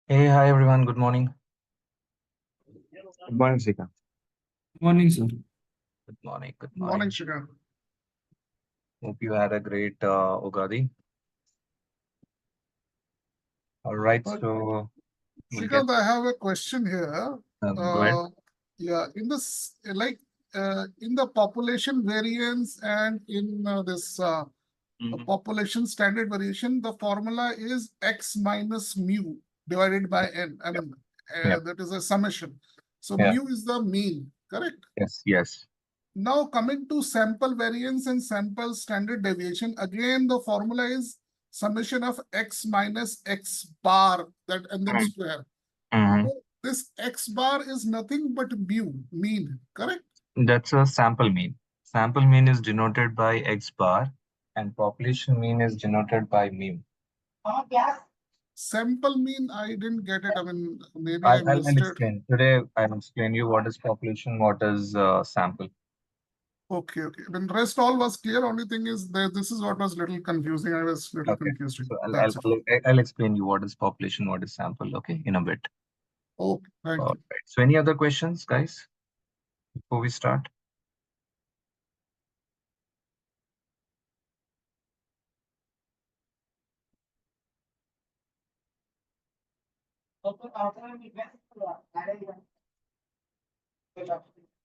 Hey, hi everyone. Good morning. Good morning, Sika. Morning, sir. Good morning. Good Morning, morning. Shikhar. Hope you had a great Ugadi. All right, Uh, so we'll get Shrikant, I have a question here. go ahead. Yeah, in this, in the population variance and in this Mhm. population standard variation, the formula is x minus mu divided by n. I Yep. mean, Yep. that is a summation. So Yeah. mu is the mean, correct? Yes. Yes. Now coming to sample variance and sample standard deviation, again the formula is summation of x minus x bar that and then square. Mm-hmm. So this x bar is nothing but mu, mean, correct? That's a sample mean. Sample mean is denoted by X bar, and population mean is denoted by mu. Sample mean, I didn't get it. I mean, maybe I I'll missed it. explain. Today, I'll explain you what is population, what is sample. Okay, okay. I mean, rest all was clear. Only thing is that this is what was little confusing. I was little Okay. confused. So That's it. I'll explain you what is population, what is sample. Okay, in a bit. Okay, thank All you. right. So any other questions, guys, before we start?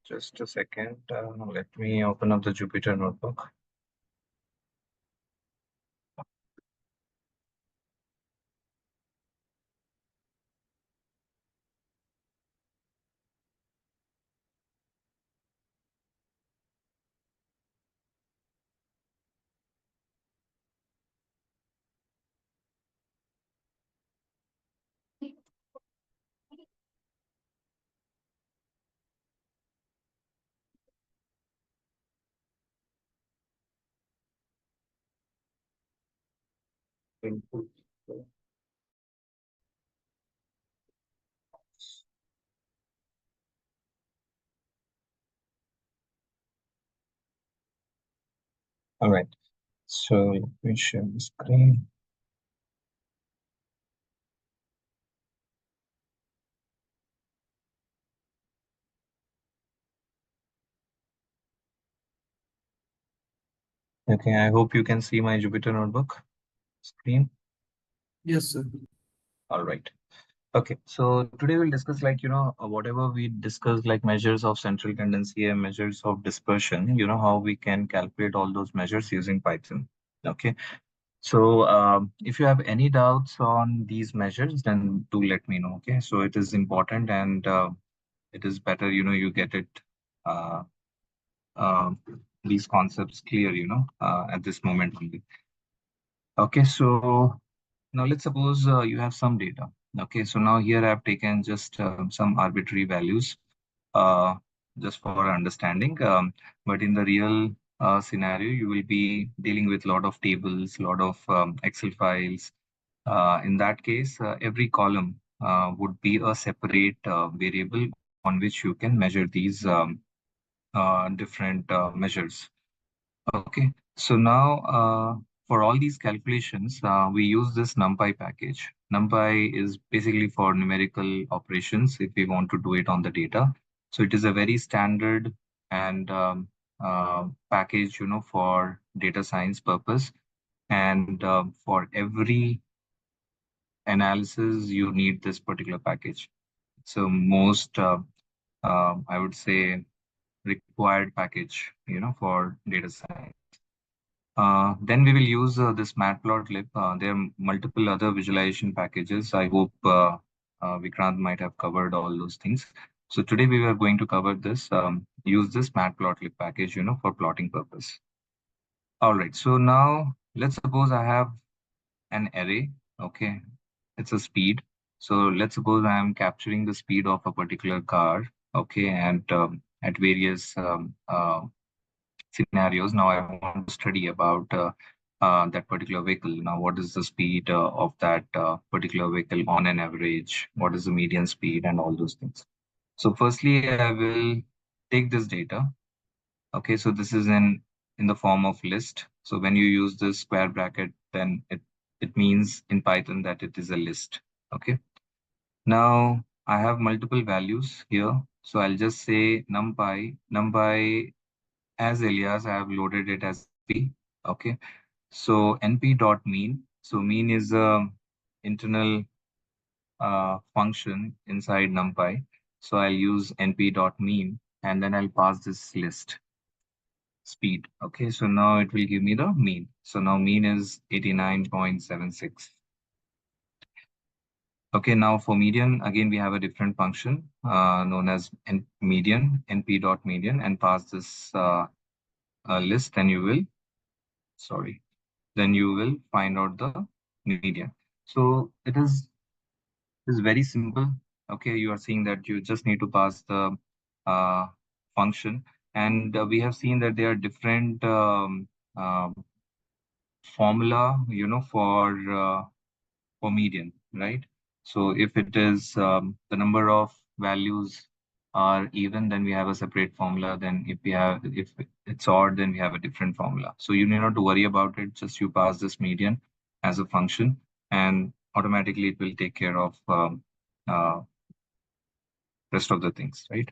Just a second. Let me open up the Jupyter notebook. All right. So let me share the screen. Okay, I hope you can see my Jupyter notebook screen. Yes, sir. All right. Okay, so today we'll discuss whatever we discussed like measures of central tendency and measures of dispersion, how we can calculate all those measures using Python. Okay. So if you have any doubts on these measures, then do let me know. Okay. So it is important and it is better, you get it, uh, uh, these concepts clear, at this moment only. Okay. So now let's suppose you have some data. Okay. So now here I've taken just some arbitrary values uh, just for understanding. But in the real scenario, you will be dealing with a lot of tables, a lot of Excel files. In that case, every column would be a separate variable on which you can measure these different measures. Okay, so now for all these calculations, we use this NumPy package. NumPy is basically for numerical operations if we want to do it on the data. So it is a very standard and package, for data science purpose. And for every analysis, you need this particular package. So most, I would say, required package, for data science. Then we will use this Matplotlib. There are multiple other visualization packages. I hope Vikrant might have covered all those things. So today we are going to cover this, use this Matplotlib package, for plotting purpose. All right. So now let's suppose I have an array. Okay. It's a speed. So let's suppose I am capturing the speed of a particular car. Okay. And at various scenarios. Now I want to study about that particular vehicle. Now, what is the speed of that particular vehicle on an average? What is the median speed and all those things? So firstly, I will take this data. Okay, so this is in the form of list. So when you use this square bracket, then it means in Python that it is a list. Okay. Now I have multiple values here. So I'll just say numpy as alias, I have loaded it as NP. Okay. So np dot mean. So mean is a internal function inside NumPy. So I'll use np dot mean and then I'll pass this list speed. Okay, so now it will give me the mean. So now mean is 89.76. Okay, now for median, again, we have a different function known as median, np dot median, and pass this list, then you will, sorry, then you will find out the median. So it is very simple. Okay, you are seeing that you just need to pass the uh, function, and we have seen that there are different formula, for median, right? So if it is the number of values are even, then we have a separate formula. Then if it's odd, then we have a different formula. So you need not to worry about it. Just you pass this median as a function, and automatically it will take care of uh, rest of the things, right?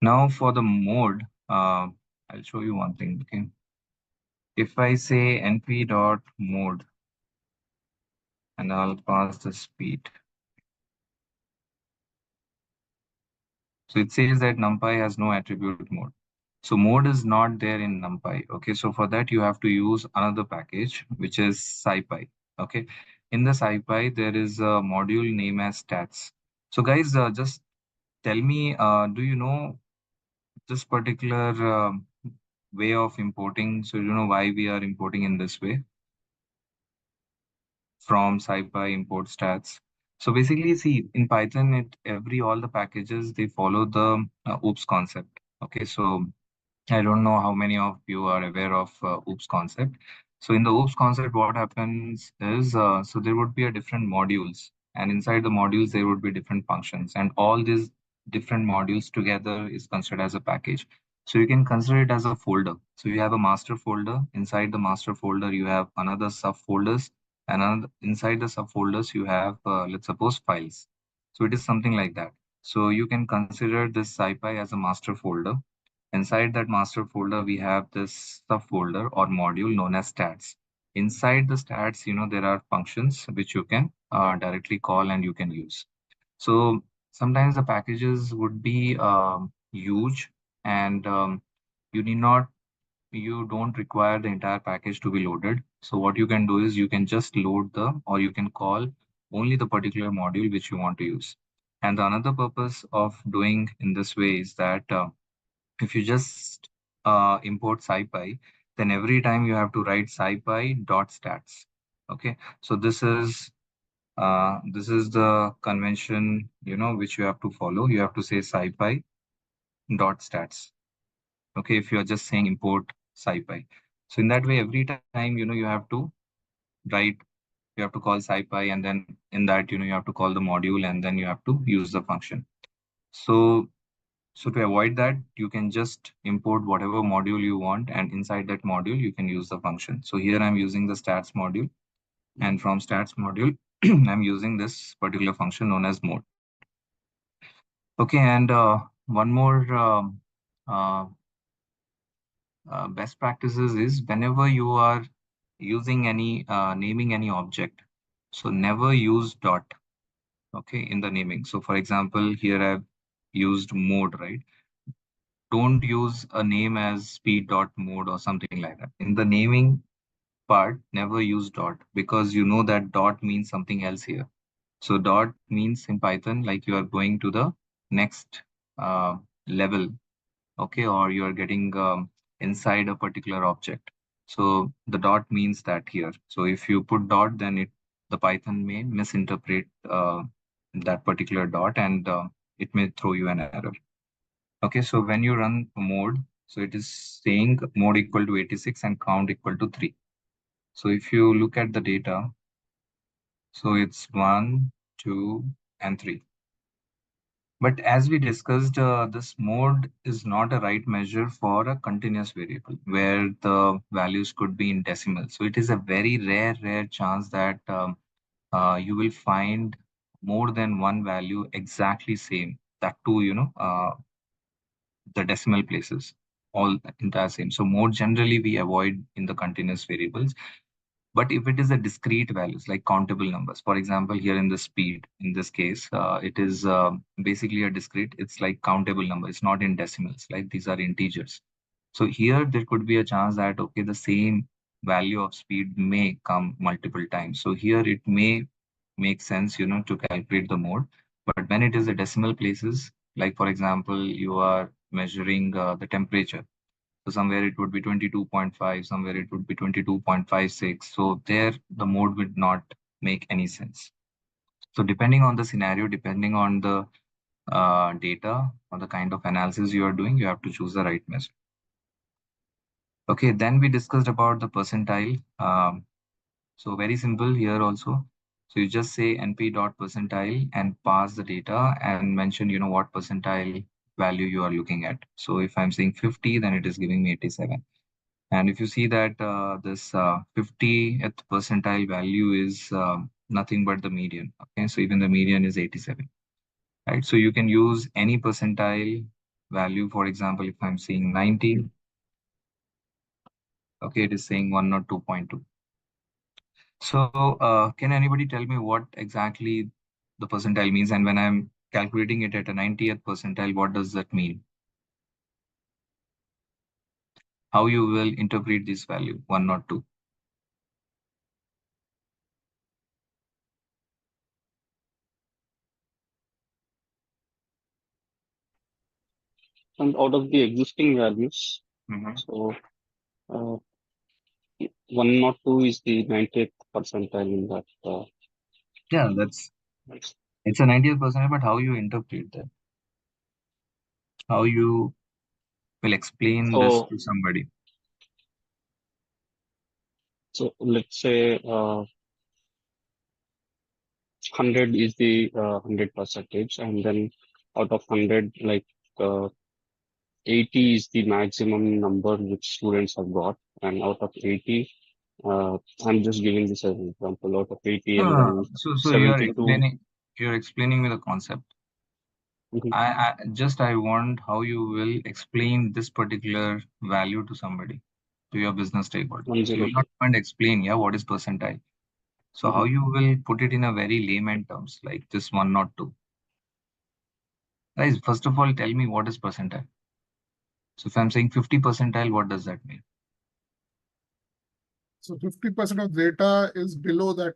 Now for the mode, I'll show you one thing. Okay, if I say np dot mode and I'll pass the speed. So it says that NumPy has no attribute mode. So mode is not there in NumPy. Okay, so for that you have to use another package, which is SciPy. Okay, in the SciPy there is a module named as stats. So guys, just tell me, do you know this particular way of importing? So you know why we are importing in this way from SciPy import stats. So basically, see in Python, all the packages they follow the OOPS concept. Okay, so I don't know how many of you are aware of OOPS concept. So in the OOPS concept, what happens is so there would be a different modules, and inside the modules there would be different functions, and all these different modules together is considered as a package. So you can consider it as a folder. So you have a master folder. Inside the master folder, you have another subfolders, and inside the subfolders you have let's suppose files. So it is something like that. So you can consider this SciPy as a master folder. Inside that master folder, we have this subfolder or module known as stats. Inside the stats, there are functions which you can directly call and you can use. So sometimes the packages would be huge, and you need not, you don't require the entire package to be loaded. So what you can do is you can just load or you can call only the particular module which you want to use. And the another purpose of doing in this way is that if you just import SciPy, then every time you have to write SciPy dot stats. Okay, so this is the convention which you have to follow. You have to say SciPy dot stats. Okay, if you are just saying import SciPy, so in that way, every time you have to write, you have to call SciPy, and then in that you have to call the module, and then you have to use the function. So to avoid that, you can just import whatever module you want, and inside that module, you can use the function. So here I'm using the stats module, and from stats module, I'm using this particular function known as mode. Okay, and one more uh, best practices is whenever you are using any naming any object, so never use dot. Okay, in the naming. So for example, here I've used mode, right? Don't use a name as speed dot mode or something like that. In the naming part, never use dot, because you know that dot means something else here. So dot means in Python like you are going to the next level, okay, or you are getting inside a particular object. So the dot means that here. So if you put dot, then the Python may misinterpret that particular dot, and it may throw you an error. Okay, so when you run mode, so it is saying mode equal to 86 and count equal to 3. So if you look at the data, so it's 1, 2, and 3. But as we discussed, this mode is not a right measure for a continuous variable where the values could be in decimal. So it is a very rare chance that you will find more than one value exactly same, that too, the decimal places, all entire same. So more generally, we avoid in the continuous variables. But if it is a discrete values like countable numbers, for example, here in the speed, in this case, it is basically a discrete. It's like countable number. It's not in decimals. Like these are integers. So here there could be a chance that okay, the same value of speed may come multiple times. So here it may make sense, to calculate the mode. But when it is a decimal places, like for example, you are measuring the temperature. So somewhere it would be 22.5, somewhere it would be 22.56. So there the mode would not make any sense. So depending on the scenario, depending on the data or the kind of analysis you are doing, you have to choose the right method. Okay, then we discussed about the percentile. So very simple here also. So you just say np dot percentile and pass the data and mention, what percentile value you are looking at. So if I'm saying 50, then it is giving me 87. And if you see that this 50th percentile value is nothing but the median. Okay, so even the median is 87, right? So you can use any percentile value. For example, if I'm seeing 90, okay, it is saying 102.2. So can anybody tell me what exactly the percentile means? And when I'm calculating it at a 90th percentile, what does that mean? How you will interpret this value, 102? And out of the existing values, so 102 is the 90th percentile in that. Yeah, it's a 90th percentile, but how you interpret that? How you will explain this So, to somebody? so let's say 100 is the 100 percentage, and then out of 100, like 80 is the maximum number which students have got, and out of 80, I'm just giving this as an example, out of 80, and then So $72. you're explaining me the concept. Mhm. I want how you will explain this particular value to somebody, to your business stakeholder. You will 102. not want to explain, what is percentile. So how you will put it in a very layman terms, like this 102. Guys, first of all, tell me what is percentile. So if I'm saying 50 percentile, what does that mean? So 50% of data is below that.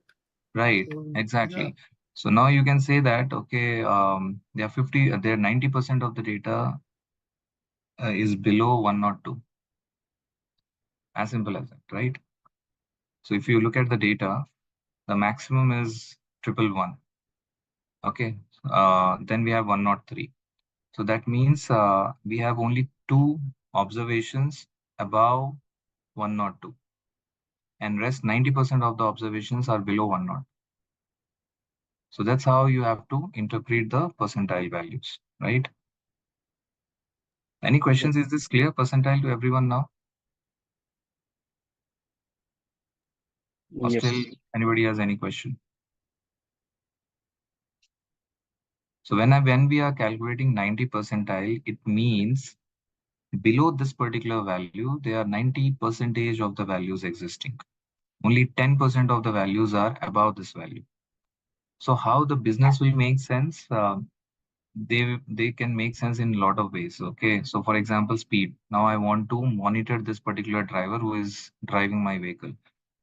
Right, Yeah. exactly. So now you can say that, okay, there are 90% of the data is below 102. As simple as that, right? So if you look at the data, the maximum is 111. Okay, then we have 103. So that means we have only 2 observations above 102, and rest 90% of the observations are below 100. So that's how you have to interpret the percentile values, right? Any questions? Is this clear, percentile, to everyone now? Or Yes. still anybody has any question? So when we are calculating 90 percentile, it means below this particular value, there are 90% of the values existing. Only 10% of the values are above this value. So how the business will make sense? They can make sense in a lot of ways. Okay, so for example, speed. Now I want to monitor this particular driver who is driving my vehicle.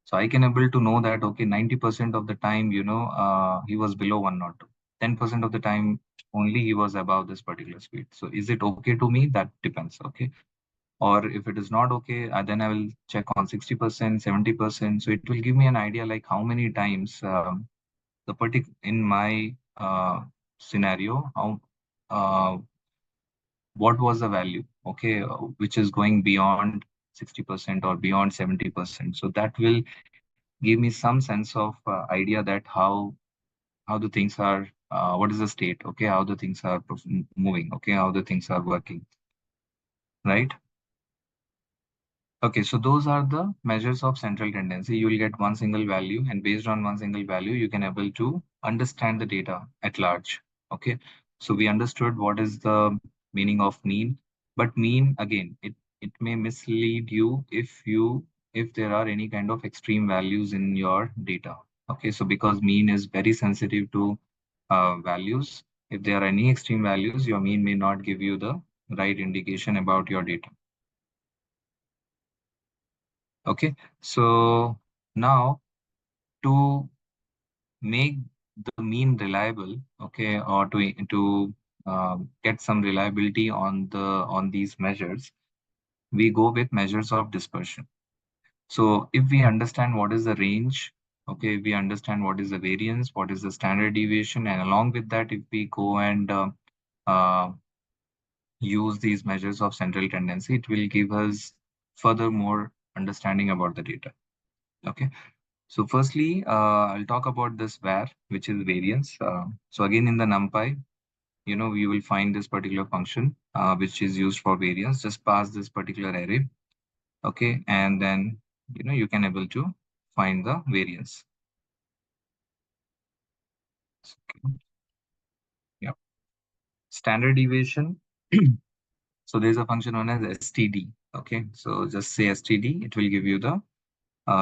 So I can able to know that okay, 90% of the time, he was below 102. 10% of the time only he was above this particular speed. So is it okay to me? That depends. Okay. Or if it is not okay, then I will check on 60%, 70%. So it will give me an idea like how many times in my scenario, how what was the value, okay, which is going beyond 60% or beyond 70%. So that will give me some sense of idea that how the things are, what is the state, okay, how the things are moving, okay, how the things are working, right? Okay, so those are the measures of central tendency. You will get one single value, and based on one single value, you can able to understand the data at large. Okay, so we understood what is the meaning of mean, but mean again, it may mislead you if there are any kind of extreme values in your data. Okay, so because mean is very sensitive to values, if there are any extreme values, your mean may not give you the right indication about your data. Okay, so now to make the mean reliable, okay, or to get some reliability on these measures, we go with measures of dispersion. So if we understand what is the range, okay, we understand what is the variance, what is the standard deviation, and along with that, if we go and uh, use these measures of central tendency, it will give us further more understanding about the data. Okay. So firstly, I'll talk about this var, which is variance. So again, in the NumPy, we will find this particular function, which is used for variance. Just pass this particular array, okay, and then you can able to find the variance. Okay. Yeah. Standard deviation. So there's a function known as STD. Okay, so just say STD. It will give you the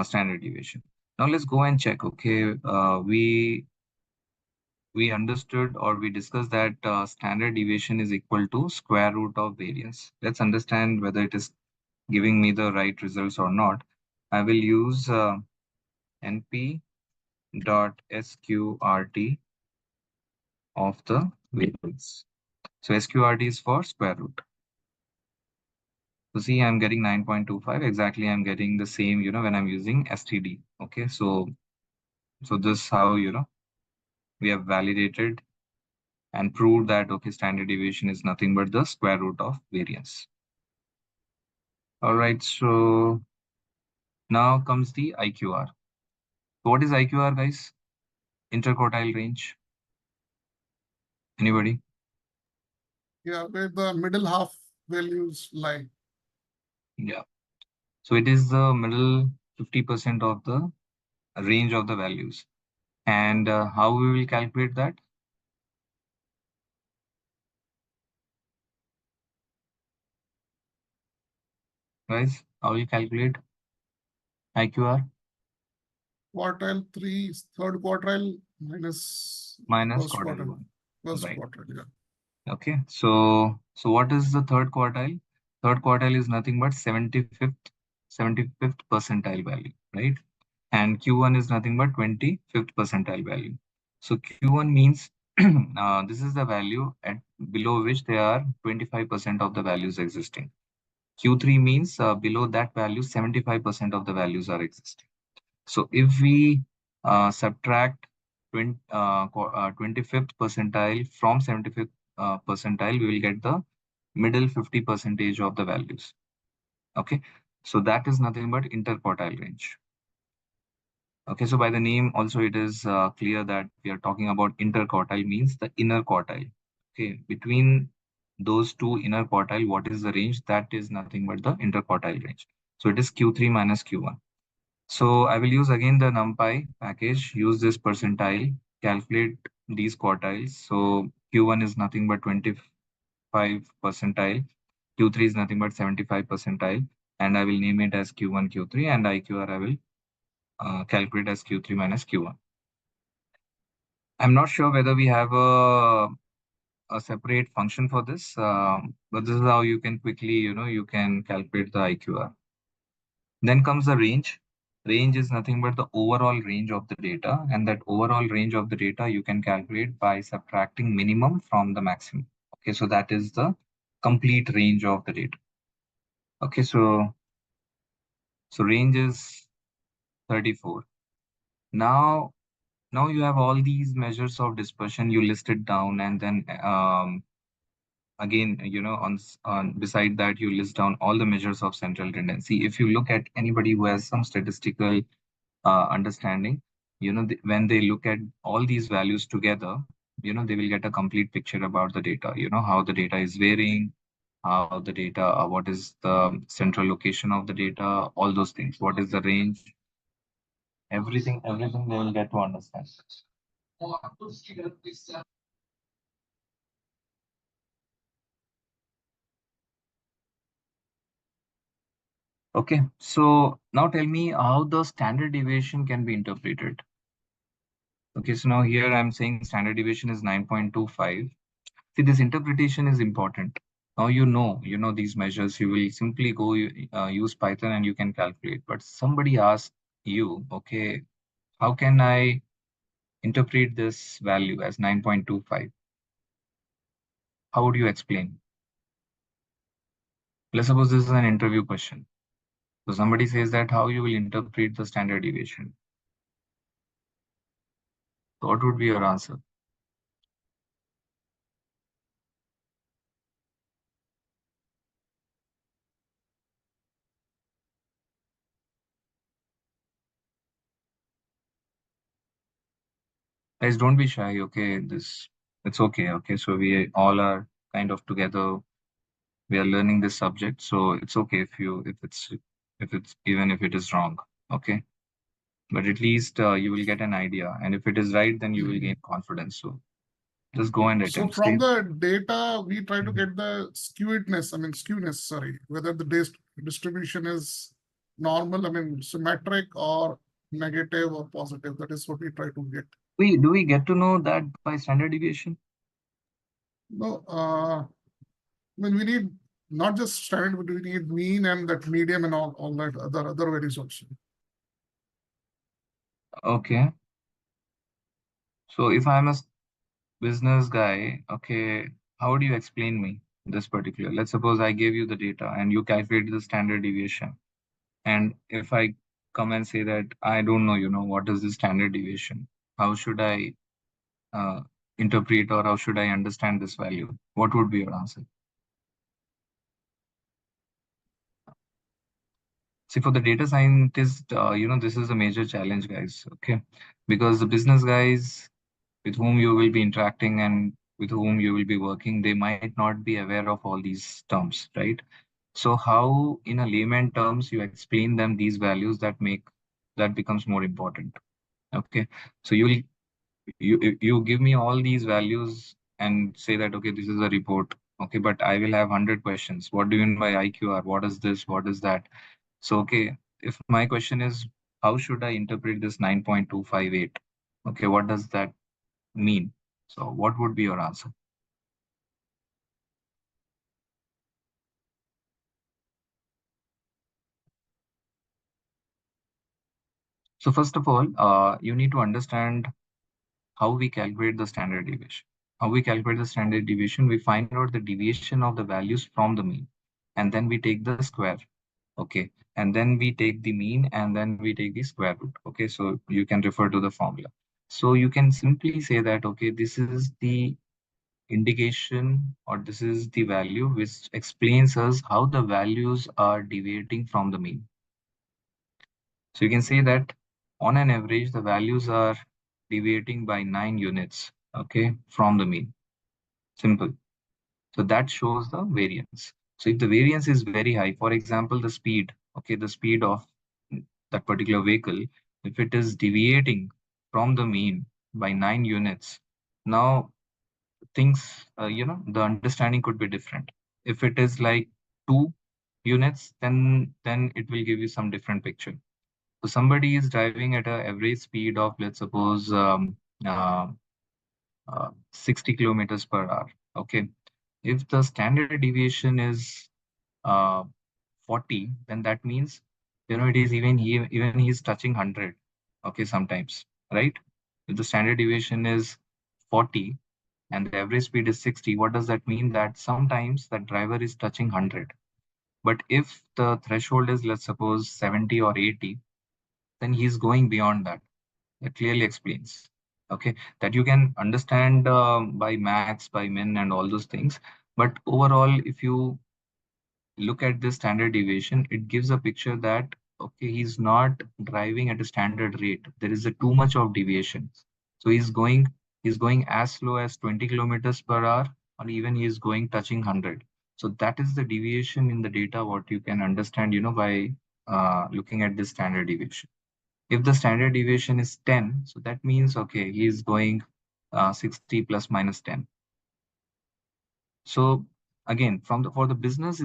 standard deviation. Now let's go and check. Okay, we understood or we discussed that standard deviation is equal to square root of variance. Let's understand whether it is giving me the right results or not. I will use np dot sqrt of the variance. So sqrt is for square root. So see, I'm getting 9.25. Exactly, I'm getting the same, when I'm using std. Okay, so this how, we have validated and proved that, okay, standard deviation is nothing but the square root of variance. All right, so now comes the IQR. So what is IQR, guys? Interquartile range. Anybody? Yeah, where the middle half values lie. Yeah. So it is the middle 50% of the range of the values. And how we will calculate that? Guys, how will you calculate IQR? Quartile 3 is third quartile minus Minus first quartile quartile. 1. First Right. quartile, yeah. Okay. So what is the third quartile? Third quartile is nothing but 75th percentile value, right? And Q1 is nothing but 25th percentile value. So Q1 means this is the value at below which there are 25% of the values existing. Q3 means below that value 75% of the values are existing. So if we subtract 25th percentile from 75th percentile, we will get the middle 50% of the values. Okay, so that is nothing but interquartile range. Okay, so by the name also it is clear that we are talking about interquartile means the inner quartile. Okay, between those two inner quartile, what is the range? That is nothing but the interquartile range. So it is Q3 minus Q1. So I will use again the NumPy package, use this percentile, calculate these quartiles. So Q1 is nothing but 25 percentile, Q3 is nothing but 75 percentile, and I will name it as Q1, Q3, and IQR I will calculate as Q3 minus Q1. I'm not sure whether we have a separate function for this, but this is how you can quickly, you can calculate the IQR. Then comes the range. Range is nothing but the overall range of the data, and that overall range of the data you can calculate by subtracting minimum from the maximum. Okay, so that is the complete range of the data. Okay, so range is 34. Now you have all these measures of dispersion you listed down, and then again, on beside that you list down all the measures of central tendency. If you look at anybody who has some statistical understanding, when they look at all these values together, they will get a complete picture about the data, how the data is varying, how the data, what is the central location of the data, all those things. What is the range? Everything they will get to understand. Okay, so now tell me how the standard deviation can be interpreted. Okay, so now here I'm saying standard deviation is 9.25. See, this interpretation is important. Now you know these measures. You will simply go use Python and you can calculate. But somebody asks you, okay, how can I interpret this value as 9.25? How would you explain? Let's suppose this is an interview question. So somebody says that how you will interpret the standard deviation. So what would be your answer? Guys, don't be shy, okay? It's okay, okay? So we all are kind of together. We are learning this subject, so it's okay if it's even if it is wrong, okay? But at least you will get an idea, and if it is right, then you will gain confidence. So just go and So attempt. from the data, we try to Mhm. get the skewness, sorry, whether the distribution is normal, symmetric or negative or positive. That is what we try to get. Do we get to know that by standard deviation? No, we need not just standard, but we need mean and that medium and all that other values also. Okay. So if I'm a business guy, okay, how do you explain me this particular? Let's suppose I gave you the data and you calculate the standard deviation. And if I come and say that I don't know, what is the standard deviation? How should I uh, interpret or how should I understand this value? What would be your answer? See, for the data scientist, this is a major challenge, guys. Okay, because the business guys with whom you will be interacting and with whom you will be working, they might not be aware of all these terms, right? So how, in a layman terms, you explain them these values that becomes more important. Okay, so you give me all these values and say that okay, this is a report. Okay, but I will have 100 questions. What do you mean by IQR? What is this? What is that? So okay, if my question is how should I interpret this 9.258? Okay, what does that mean? So what would be your answer? So first of all, you need to understand how we calculate the standard deviation. How we calculate the standard deviation, we find out the deviation of the values from the mean, and then we take the square. Okay, and then we take the mean, and then we take the square root. Okay, so you can refer to the formula. So you can simply say that, okay, this is the indication or this is the value which explains us how the values are deviating from the mean. So you can say that on an average, the values are deviating by 9 units, okay, from the mean. Simple. So that shows the variance. So if the variance is very high, for example, the speed, okay, the speed of that particular vehicle, if it is deviating from the mean by 9 units, now things, the understanding could be different. If it is like 2 units, then it will give you some different picture. So somebody is driving at an average speed of, let's suppose, 60 kilometers per hour. Okay. If the standard deviation is 40, then that means, it is even he's touching 100. Okay, sometimes, right? If the standard deviation is 40 and the average speed is 60, what does that mean? That sometimes that driver is touching 100. But if the threshold is, let's suppose, 70 or 80, then he's going beyond that. That clearly explains, okay, that you can understand by maths, by min and all those things. But overall, if you look at this standard deviation, it gives a picture that, okay, he's not driving at a standard rate. There is a too much of deviation. So he's going as slow as 20 kilometers per hour, or even he is going touching 100. So that is the deviation in the data, what you can understand, by looking at the standard deviation. If the standard deviation is 10, so that means, okay, he is going 60 plus minus 10. So again, for the business,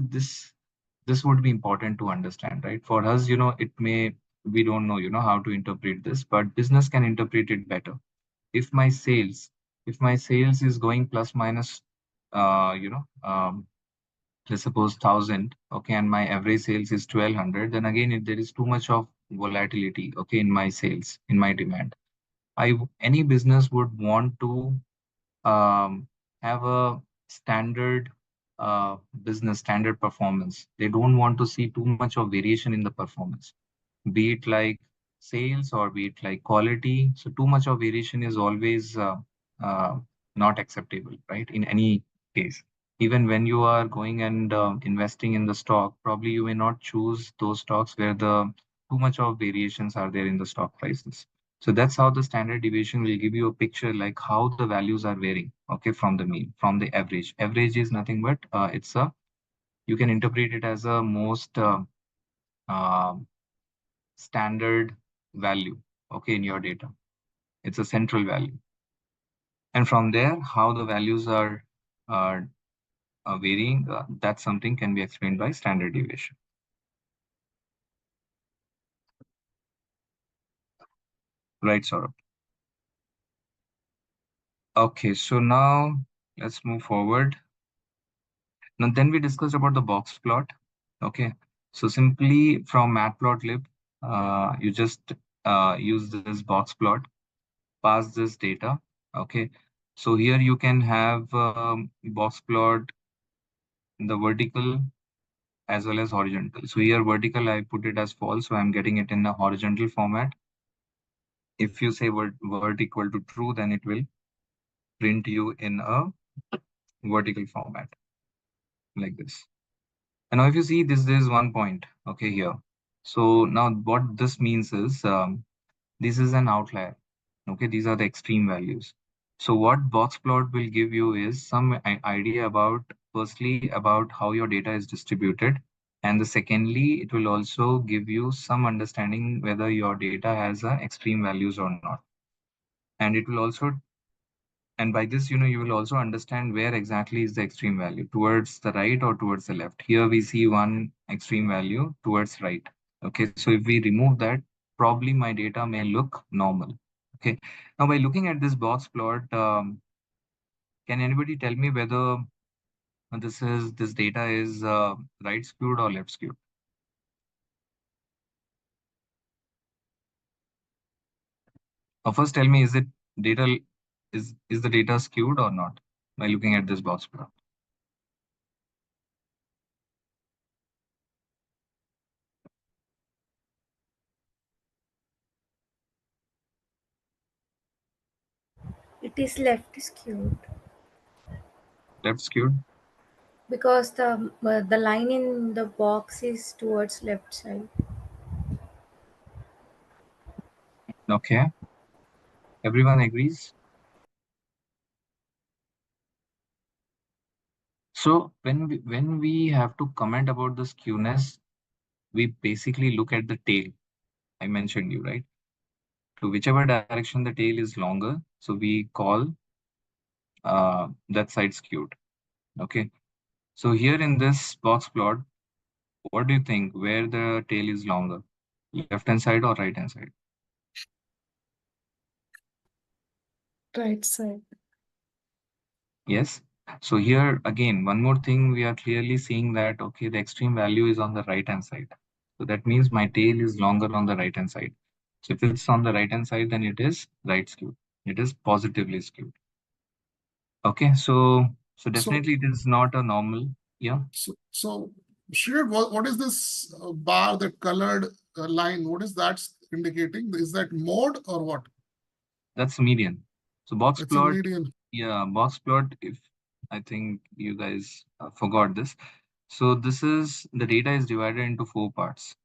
this would be important to understand, right? For us, we don't know, how to interpret this, but business can interpret it better. If my sales, if my sales is going plus minus, uh, you know, um, let's suppose 1,000, okay, and my average sales is 1,200, then again, if there is too much of volatility, okay, in my sales, in my demand, any business would want to um, have a standard business, standard performance. They don't want to see too much of variation in the performance, be it like sales or be it like quality. So too much of variation is always uh, not acceptable, right? In any case, even when you are going and investing in the stock, probably you may not choose those stocks where the too much of variations are there in the stock prices. So that's how the standard deviation will give you a picture like how the values are varying, okay, from the mean, from the average. Average is nothing but you can interpret it as a most uh, standard value, okay, in your data. It's a central value. And from there, how the values uh, are varying, that's something can be explained by standard deviation. Right, Saurabh? Okay, so now let's move forward. Now then we discussed about the box plot. Okay, so simply from Matplotlib, you just use this box plot, pass this data. Okay, so here you can have box plot in the vertical as well as horizontal. So here vertical, I put it as false, so I'm getting it in a horizontal format. If you say word equal to true, then it will print you in a vertical format like this. And now if you see this, there is 1 point, okay, here. So now what this means is this is an outlier. Okay, these are the extreme values. So what box plot will give you is some idea about, firstly, about how your data is distributed. And the secondly, it will also give you some understanding whether your data has extreme values or not. And it will also, and by this, you will also understand where exactly is the extreme value, towards the right or towards the left. Here we see one extreme value towards right. Okay, so if we remove that, probably my data may look normal. Okay, now by looking at this box plot, can anybody tell me whether this data is right skewed or left skewed? First, tell me, is it data is the data skewed or not by looking at this box plot? It is left skewed Left skewed. because the line in the box is towards left side. Okay, everyone agrees. So when we have to comment about the skewness, we basically look at the tail. I mentioned you, right? To whichever direction the tail is longer, so we call that side skewed. Okay. So here in this box plot, what do you think? Where the tail is longer, left hand side or right hand side? Right side. Yes. So here again, one more thing, we are clearly seeing that, okay, the extreme value is on the right hand side. So that means my tail is longer on the right hand side. So if it's on the right hand side, then it is right skewed. It is positively skewed. Okay. So definitely it is not a normal. Yeah. So Sridhar, what is this bar, that colored line? What is that indicating? Is that mode or what? That's median. So box It's a plot, median. yeah, box plot. If I think you guys forgot this. So this is the data is divided into 4 parts.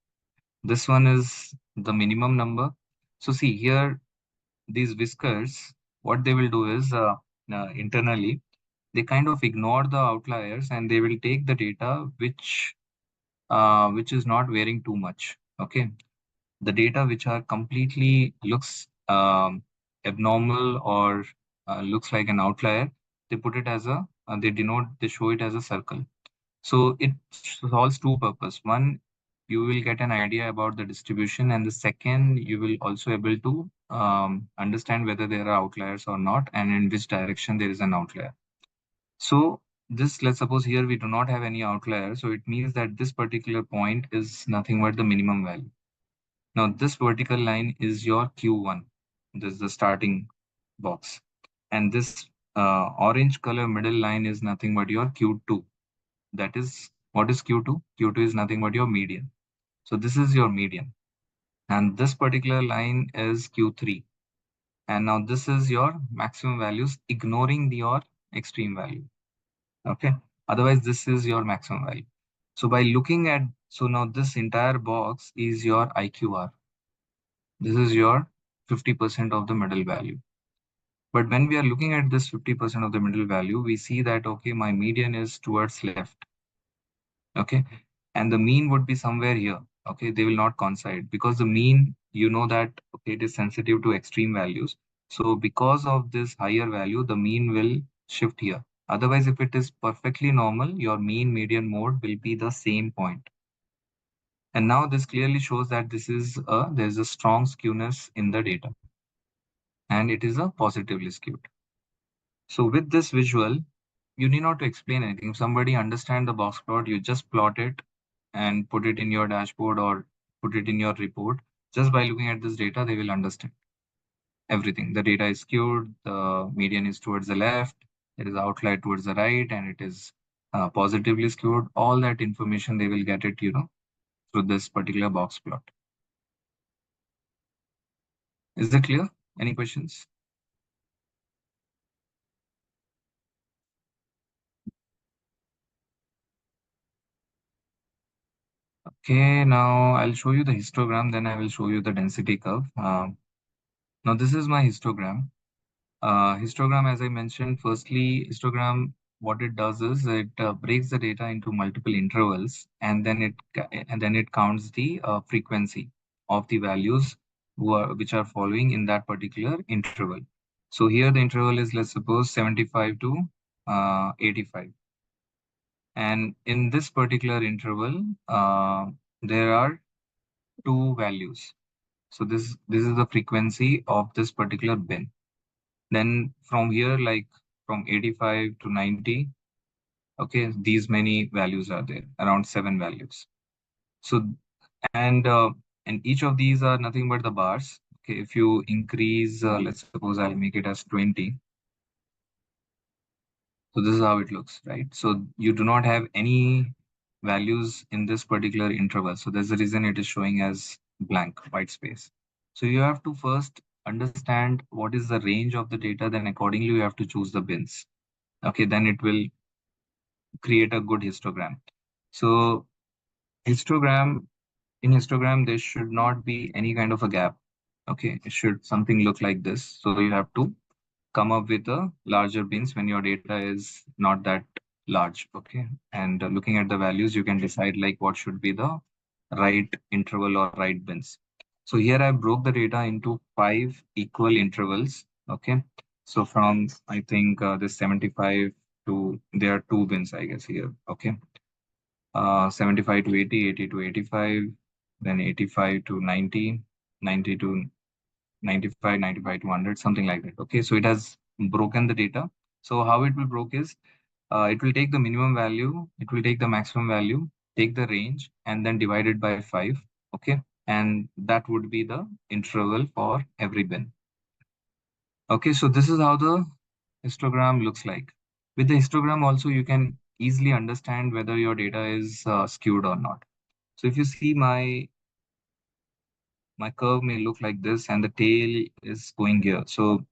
This one is the minimum number. So see here, these whiskers, what they will do is internally, they kind of ignore the outliers and they will take the data which is not varying too much. Okay, the data which are completely looks abnormal or looks like an outlier, they put it as a they show it as a circle. So it solves two purposes. One, you will get an idea about the distribution, and the second, you will also able to understand whether there are outliers or not, and in which direction there is an outlier. So this, let's suppose here we do not have any outlier, so it means that this particular point is nothing but the minimum value. Now this vertical line is your Q1. This is the starting box, and this orange color middle line is nothing but your Q2. That is, what is Q2? Q2 is nothing but your median. So this is your median. And this particular line is Q3. And now this is your maximum values, ignoring your extreme value. Okay. Otherwise, this is your maximum value. So by looking at, so now this entire box is your IQR. This is your 50% of the middle value. But when we are looking at this 50% of the middle value, we see that, okay, my median is towards left. Okay. And the mean would be somewhere here. Okay. They will not coincide because the mean, you know that, okay, it is sensitive to extreme values. So because of this higher value, the mean will shift here. Otherwise, if it is perfectly normal, your mean median mode will be the same point. And now this clearly shows that there's a strong skewness in the data. And it is a positively skewed. So with this visual, you need not to explain anything. If somebody understand the box plot, you just plot it and put it in your dashboard or put it in your report. Just by looking at this data, they will understand everything. The data is skewed, the median is towards the left, there is outlier towards the right, and it is positively skewed. All that information they will get it, through this particular box plot. Is that clear? Any questions? Okay, now I'll show you the histogram, then I will show you the density curve. Now this is my histogram. Histogram, as I mentioned, firstly, histogram, what it does is it breaks the data into multiple intervals, and then it counts the frequency of the values which are following in that particular interval. So here the interval is, let's suppose, 75 to 85. And in this particular interval, there are two values. So this is the frequency of this particular bin. Then from here, like from 85 to 90, okay, these many values are there, around 7 values. So, and each of these are nothing but the bars. Okay, if you increase, let's suppose I'll make it as 20. So this is how it looks, right? So you do not have any values in this particular interval. So that's the reason it is showing as blank, white space. So you have to first understand what is the range of the data, then accordingly you have to choose the bins. Okay, then it will create a good histogram. So in histogram, there should not be any kind of a gap. Okay, it should something look like this. So you have to come up with a larger bins when your data is not that large. Okay, and looking at the values, you can decide like what should be the right interval or right bins. So here I broke the data into 5 equal intervals. Okay, so from I think this 75 to there are 2 bins, I guess here. Okay, 75 to 80, 80 to 85, then 85 to 90, 90 to 95, 95 to 100, something like that. Okay, so it has broken the data. So how it will broke is it will take the minimum value, it will take the maximum value, take the range, and then divide it by 5. Okay, and that would be the interval for every bin. Okay, so this is how the histogram looks like. With the histogram also, you can easily understand whether your data is skewed or not. So if you see my curve may look like this and the tail is going here. So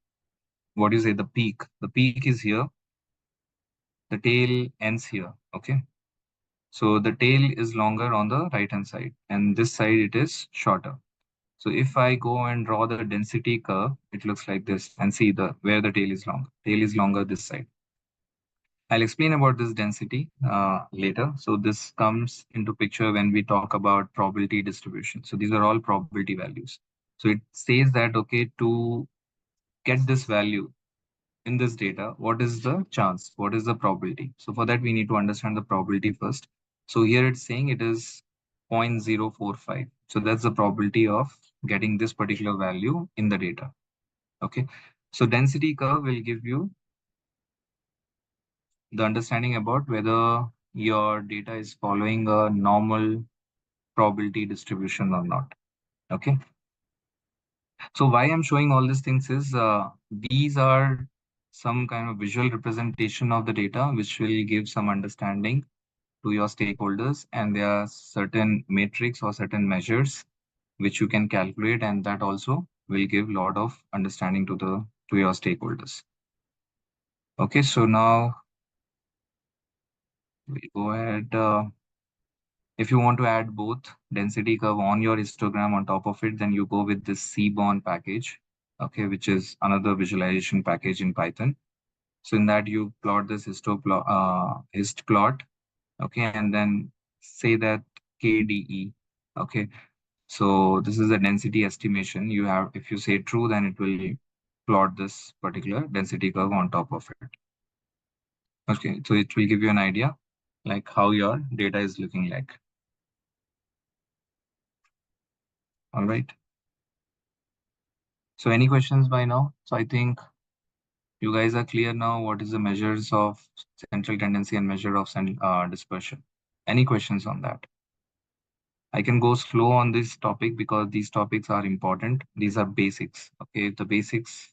what do you say, the peak is here, the tail ends here. Okay, so the tail is longer on the right hand side and this side it is shorter. So if I go and draw the density curve, it looks like this, and see where the tail is longer. Tail is longer this side. I'll explain about this density later. So this comes into picture when we talk about probability distribution. So these are all probability values. So it says that, okay, to get this value in this data, what is the chance? What is the probability? So for that, we need to understand the probability first. So here it's saying it is 0.045. So that's the probability of getting this particular value in the data. Okay. So density curve will give you the understanding about whether your data is following a normal probability distribution or not. Okay. So why I'm showing all these things is these are some kind of visual representation of the data, which will give some understanding to your stakeholders. And there are certain metrics or certain measures which you can calculate, and that also will give a lot of understanding to your stakeholders. Okay, so now we go ahead. If you want to add both density curve on your histogram on top of it, then you go with this Seaborn package, okay, which is another visualization package in Python. So in that you plot this hist plot, okay, and then say that KDE, okay. So this is a density estimation. You have, if you say true, then it will plot this particular density curve on top of it. Okay, so it will give you an idea like how your data is looking like. All right. So any questions by now? So I think you guys are clear now what is the measures of central tendency and measure of dispersion. Any questions on that? I can go slow on this topic because these topics are important. These are basics. Okay, if the basics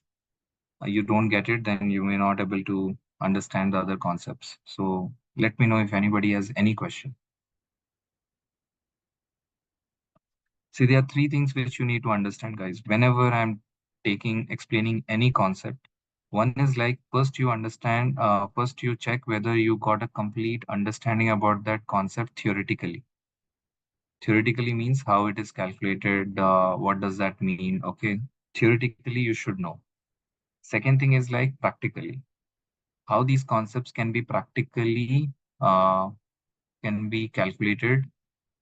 you don't get it, then you may not able to understand the other concepts. So let me know if anybody has any question. See, there are three things which you need to understand, guys. Whenever I'm explaining any concept, one is like first you understand, first you check whether you got a complete understanding about that concept theoretically. Theoretically means how it is calculated, what does that mean? Okay, theoretically you should know. Second thing is like practically, how these concepts can be practically can be calculated,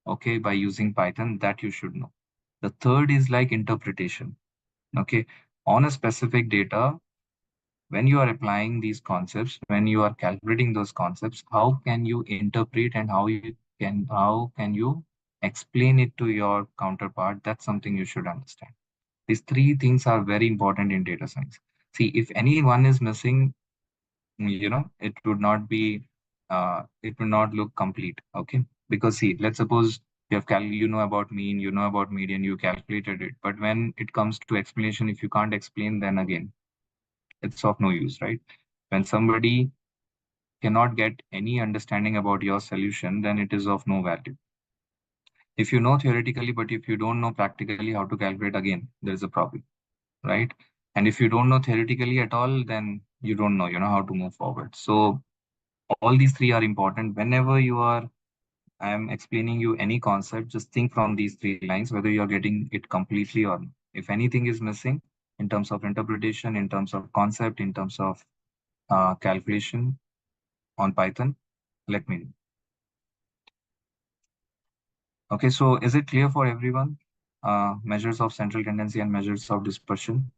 okay, by using Python, that you should know. The third is like interpretation, okay, on a specific data. When you are applying these concepts, when you are calculating those concepts, how can you interpret and how can you explain it to your counterpart? That's something you should understand. These three things are very important in data science. See, if any one is missing, it would not be, it will not look complete. Okay, because see, let's suppose you have you know about mean, you know about median, you calculated it, but when it comes to explanation, if you can't explain, then again, it's of no use, right? When somebody cannot get any understanding about your solution, then it is of no value. If you know theoretically, but if you don't know practically how to calculate, again, there is a problem, right? And if you don't know theoretically at all, then you don't know, how to move forward. So all these three are important. Whenever I am explaining you any concept, just think from these three lines, whether you're getting it completely or not. If anything is missing in terms of interpretation, in terms of concept, in terms of calculation on Python, let me know. Okay, so is it clear for everyone? Measures of central tendency and measures of dispersion.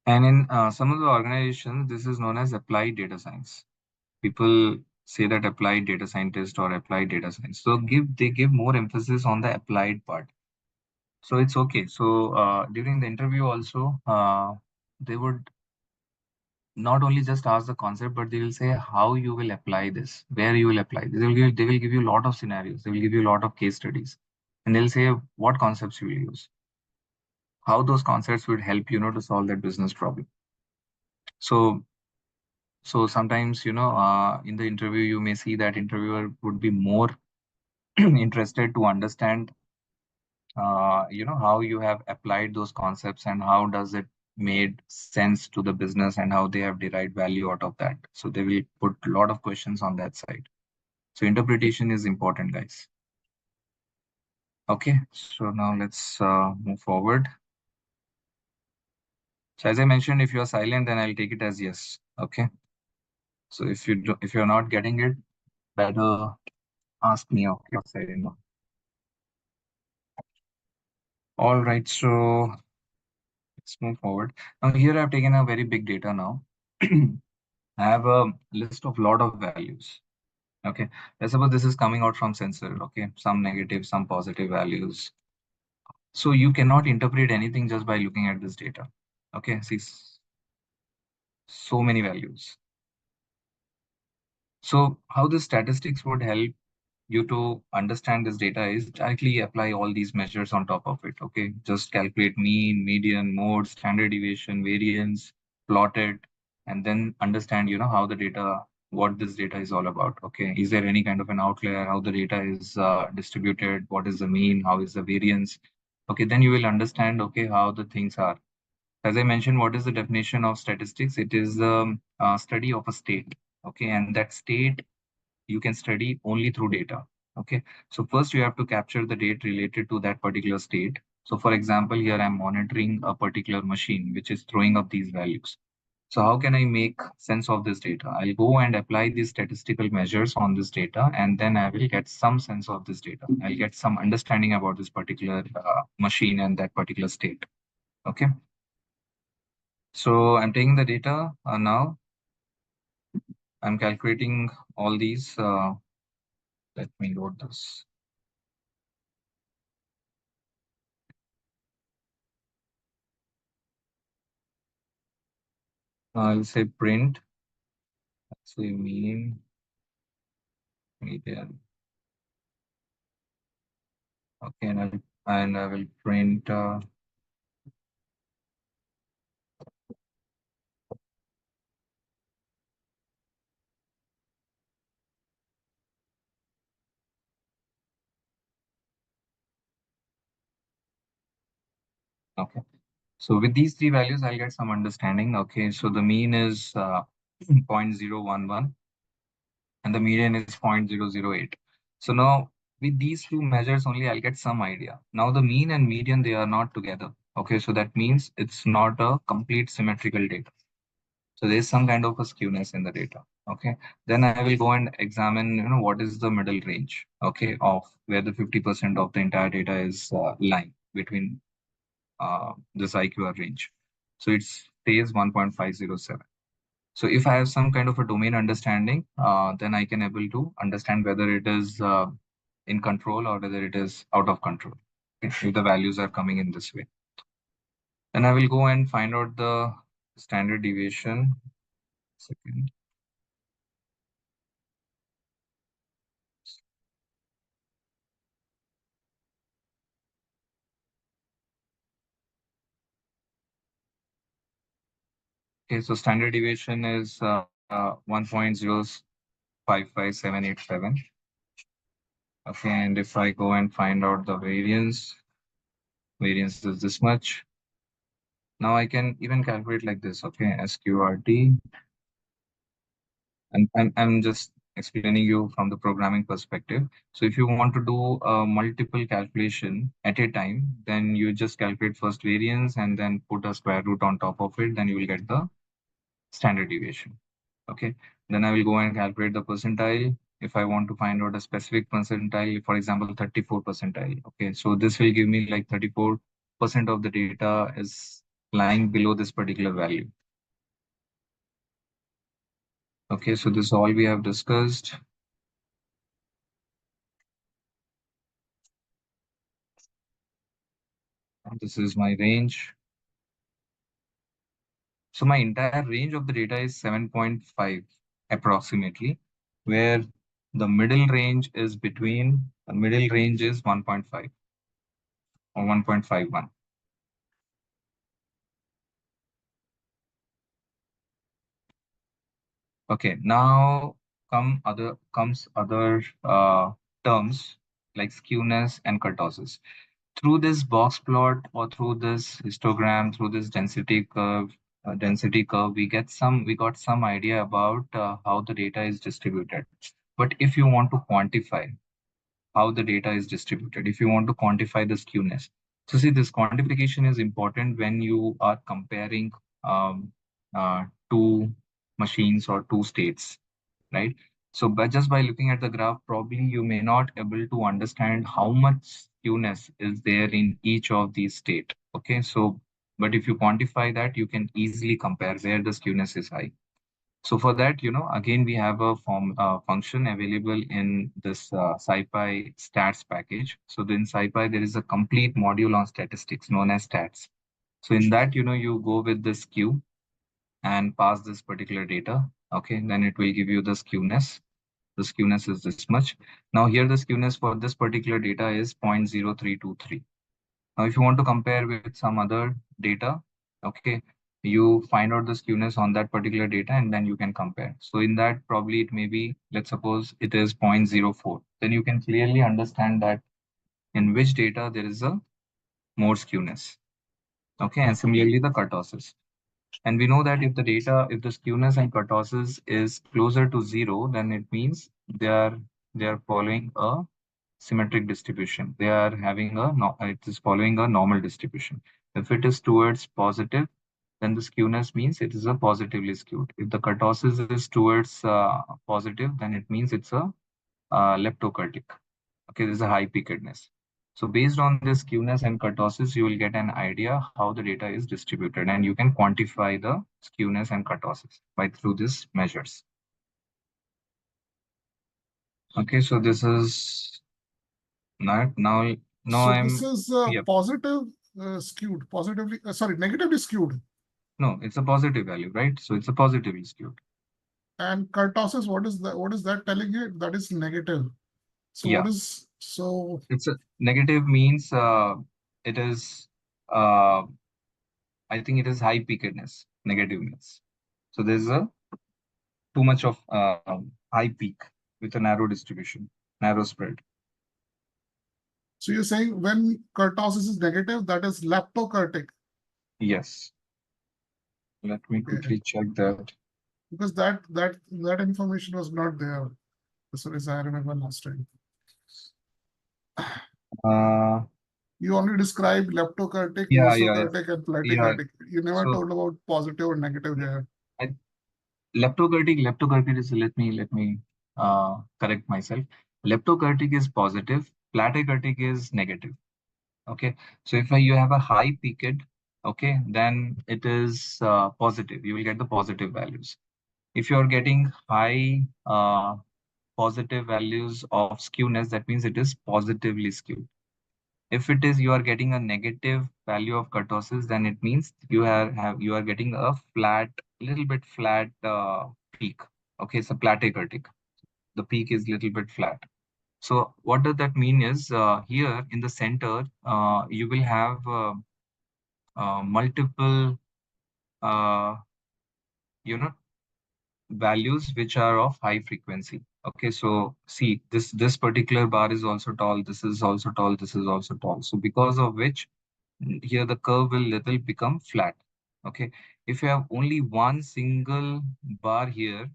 And in some of the organizations, this is known as applied data science. People say that applied data scientist or applied data science. So they give more emphasis on the applied part. So it's okay. So during the interview also, they would not only just ask the concept, but they will say how you will apply this, where you will apply this. They will give you a lot of scenarios. They will give you a lot of case studies, and they'll say what concepts you will use, how those concepts would help to solve that business problem. So sometimes in the interview you may see that interviewer would be more interested to understand how you have applied those concepts and how does it made sense to the business and how they have derived value out of that. So they will put a lot of questions on that side. So interpretation is important, guys. Okay, so now let's move forward. So as I mentioned, if you are silent, then I'll take it as yes. Okay. So if you're not getting it, better ask me. Okay, or say no. All right. So let's move forward. Now here I've taken a very big data now. I have a list of lot of values. Okay. Let's suppose this is coming out from sensor. Okay. Some negative, some positive values. So you cannot interpret anything just by looking at this data. Okay. See, so many values. So how the statistics would help you to understand this data is directly apply all these measures on top of it. Okay, just calculate mean, median, mode, standard deviation, variance, plot it, and then understand, how the data, what this data is all about. Okay, is there any kind of an outlier, how the data is distributed, what is the mean, how is the variance. Okay, then you will understand, okay, how the things are. As I mentioned, what is the definition of statistics? It is the study of a state. Okay, and that state you can study only through data. Okay, so first you have to capture the data related to that particular state. So for example, here I'm monitoring a particular machine which is throwing up these values. So how can I make sense of this data? I'll go and apply these statistical measures on this data, and then I will get some sense of this data. I'll get some understanding about this particular machine and that particular state. Okay. So I'm taking the data now. I'm calculating all these. Let me load this. I'll say print. Say mean, median. Okay, and I will print. Okay. So with these three values, I'll get some understanding. Okay, so the mean is 0.011 and the median is 0.008. So now with these two measures only, I'll get some idea. Now the mean and median, they are not together. Okay, so that means it's not a complete symmetrical data. So there's some kind of a skewness in the data. Okay, then I will go and examine, what is the middle range, okay, of where the 50% of the entire data is lying between this IQR range. So it stays 1.507. So if I have some kind of a domain understanding, then I can able to understand whether it is in control or whether it is out of control. Okay, if the values are coming in this way. Then I will go and find out the standard deviation. Second. Okay, so standard deviation is 1.055787. Okay, and if I go and find out the variance is this much. Now I can even calculate like this. Okay, SQRT. And I'm just explaining you from the programming perspective. So if you want to do multiple calculation at a time, then you just calculate first variance and then put a square root on top of it. Then you will get the standard deviation. Okay, then I will go and calculate the percentile. If I want to find out a specific percentile, for example, 34 percentile. Okay, so this will give me like 34% of the data is lying below this particular value. Okay, so this is all we have discussed. And this is my range. So my entire range of the data is 7.5 approximately, where the middle range is 1.5 or 1.51. Okay, now comes other terms like skewness and kurtosis. Through this box plot or through this histogram, through this density curve, we got some idea about how the data is distributed. But if you want to quantify, how the data is distributed, if you want to quantify the skewness. So see, this quantification is important when you are comparing two machines or two states, right? So just by looking at the graph, probably you may not able to understand how much skewness is there in each of these state. Okay, so but if you quantify that, you can easily compare where the skewness is high. So for that, again, we have a function available in this SciPy stats package. So in SciPy, there is a complete module on statistics known as stats. So in that, you go with the skew and pass this particular data. Okay, then it will give you the skewness. The skewness is this much. Now here the skewness for this particular data is 0.0323. Now if you want to compare with some other data, okay, you find out the skewness on that particular data and then you can compare. So in that, probably it may be, let's suppose it is 0.04. Then you can clearly understand that in which data there is a more skewness. Okay, and similarly the kurtosis. And we know that if the skewness and kurtosis is closer to 0, then it means they are following a symmetric distribution. They are having it is following a normal distribution. If it is towards positive, then the skewness means it is a positively skewed. If the kurtosis is towards positive, then it means it's a leptokurtic. Okay, there's a high peakedness. So based on this skewness and kurtosis, you will get an idea how the data is distributed, and you can quantify the skewness and kurtosis through these measures. Okay, so this is not now. So this is Yep. positive skewed, negatively skewed. No, it's a positive value, right? So it's a positively skewed. And kurtosis, what is that telling you? That is negative. So Yeah. what is It's a negative means it is I think it is high peakedness. Negative means. So there's a too much of high peak with a narrow distribution, narrow spread. So you're saying when kurtosis is negative, that is leptokurtic? Yes. Let me quickly check that. Because that information was not there, as far as I remember last time. You only described leptokurtic, mesokurtic, and platykurtic. You never told about positive or negative here. Leptokurtic is, let me correct myself. Leptokurtic is positive, platykurtic is negative. Okay, so if you have a high peaked, okay, then it is positive. You will get the positive values. If you are getting high positive values of skewness, that means it is positively skewed. If it is you are getting a negative value of kurtosis, then it means you are getting a little bit flat peak. Okay, it's a platykurtic. The peak is little bit flat. So what does that mean is here in the center, you will have multiple, values which are of high frequency. Okay, so see this particular bar is also tall. This is also tall. This is also tall. So because of which here the curve will become flat. Okay, if you have only one single bar here,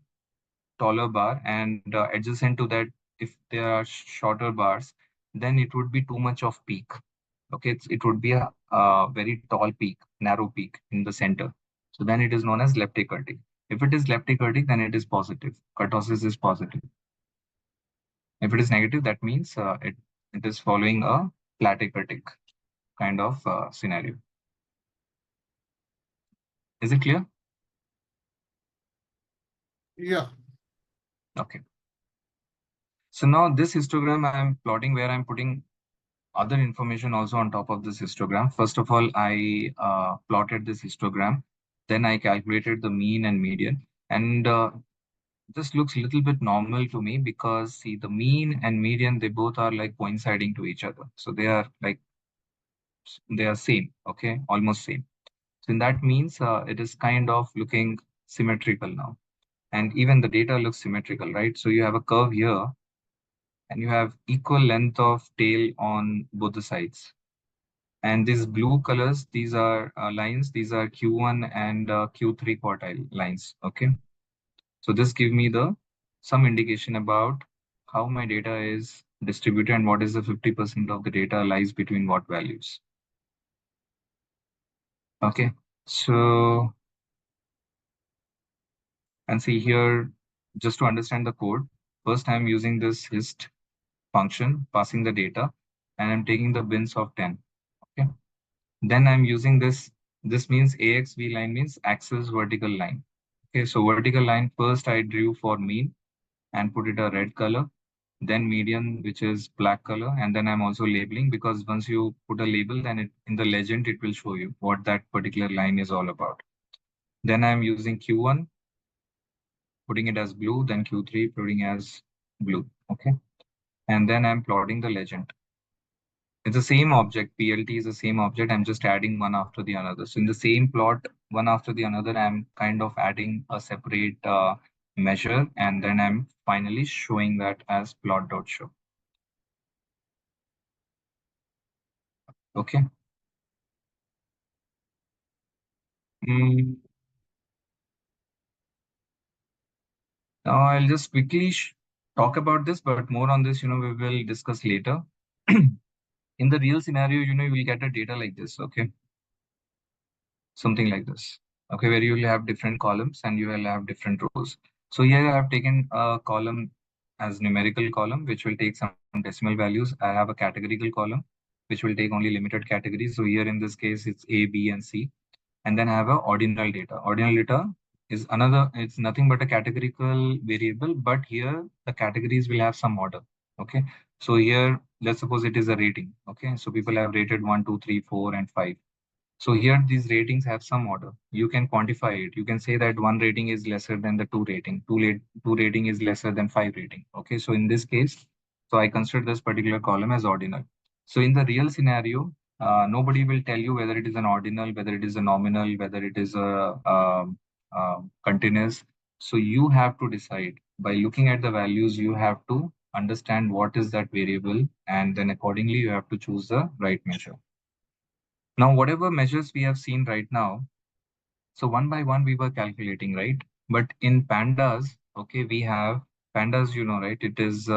taller bar, and adjacent to that, if there are shorter bars, then it would be too much of peak. Okay, it would be a very tall peak, narrow peak in the center. So then it is known as leptokurtic. If it is leptokurtic, then it is positive. Kurtosis is positive. If it is negative, that means it is following a platykurtic kind of scenario. Is it clear? Yeah. Okay. So now this histogram I am plotting where I'm putting other information also on top of this histogram. First of all, I plotted this histogram. Then I calculated the mean and median. And this looks a little bit normal to me because see the mean and median, they both are like coinciding to each other. So they are same, okay, almost same. So that means it is kind of looking symmetrical now. And even the data looks symmetrical, right? So you have a curve here and you have equal length of tail on both the sides. And these blue colors, these are lines, these are Q1 and Q3 quartile lines, okay? So this gives me some indication about how my data is distributed and what is the 50% of the data lies between what values. Okay, so, and see here, just to understand the code, first I'm using this hist function, passing the data, and I'm taking the bins of 10. Okay, then I'm using this means AXV line means axis vertical line. Okay, so vertical line first I drew for mean and put it a red color, then median, which is black color, and then I'm also labeling, because once you put a label, then it in the legend it will show you what that particular line is all about. Then I'm using Q1, putting it as blue, then Q3 putting as blue. Okay, and then I'm plotting the legend. It's the same object. PLT is the same object. I'm just adding one after the another. So in the same plot, one after the another, I'm kind of adding a separate measure, and then I'm finally showing that as plot.show. Okay. Mm, now I'll just quickly talk about this, but more on this, we will discuss later. In the real scenario, you will get a data like this. Okay. Something like this. Okay, where you will have different columns and you will have different rows. So here I have taken a column as numerical column, which will take some decimal values. I have a categorical column, which will take only limited categories. So here in this case, it's A, B, and C. And then I have a ordinal data. Ordinal data is another, it's nothing but a categorical variable, but here the categories will have some order. Okay, so here, let's suppose it is a rating. Okay, so people have rated 1, 2, 3, 4, and 5. So here these ratings have some order. You can quantify it. You can say that 1 rating is lesser than the 2 rating. 2 rating is lesser than 5 rating. Okay, so in this case, so I consider this particular column as ordinal. So in the real scenario, nobody will tell you whether it is an ordinal, whether it is a nominal, whether it is a continuous. So you have to decide. By looking at the values, you have to understand what is that variable, and then accordingly you have to choose the right measure. Now, whatever measures we have seen right now, so one by one we were calculating, right? But in pandas, okay, we have pandas, right? It is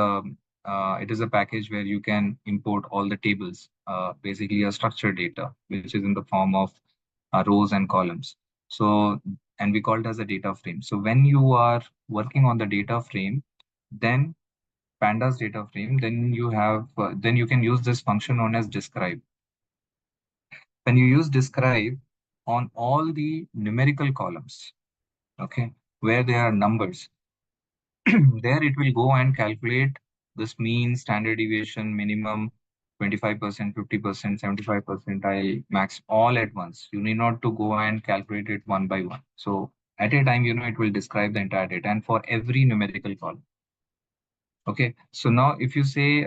a package where you can import all the tables, basically a structured data, which is in the form of rows and columns. So, and we call it as a data frame. So when you are working on the data frame, then pandas data frame, then you have, then you can use this function known as describe. When you use describe on all the numerical columns, okay, where there are numbers, there it will go and calculate this mean, standard deviation, minimum, 25%, 50%, 75 percentile, max, all at once. You need not to go and calculate it one by one. So at a time, it will describe the entire data and for every numerical column. Okay, so now if you say,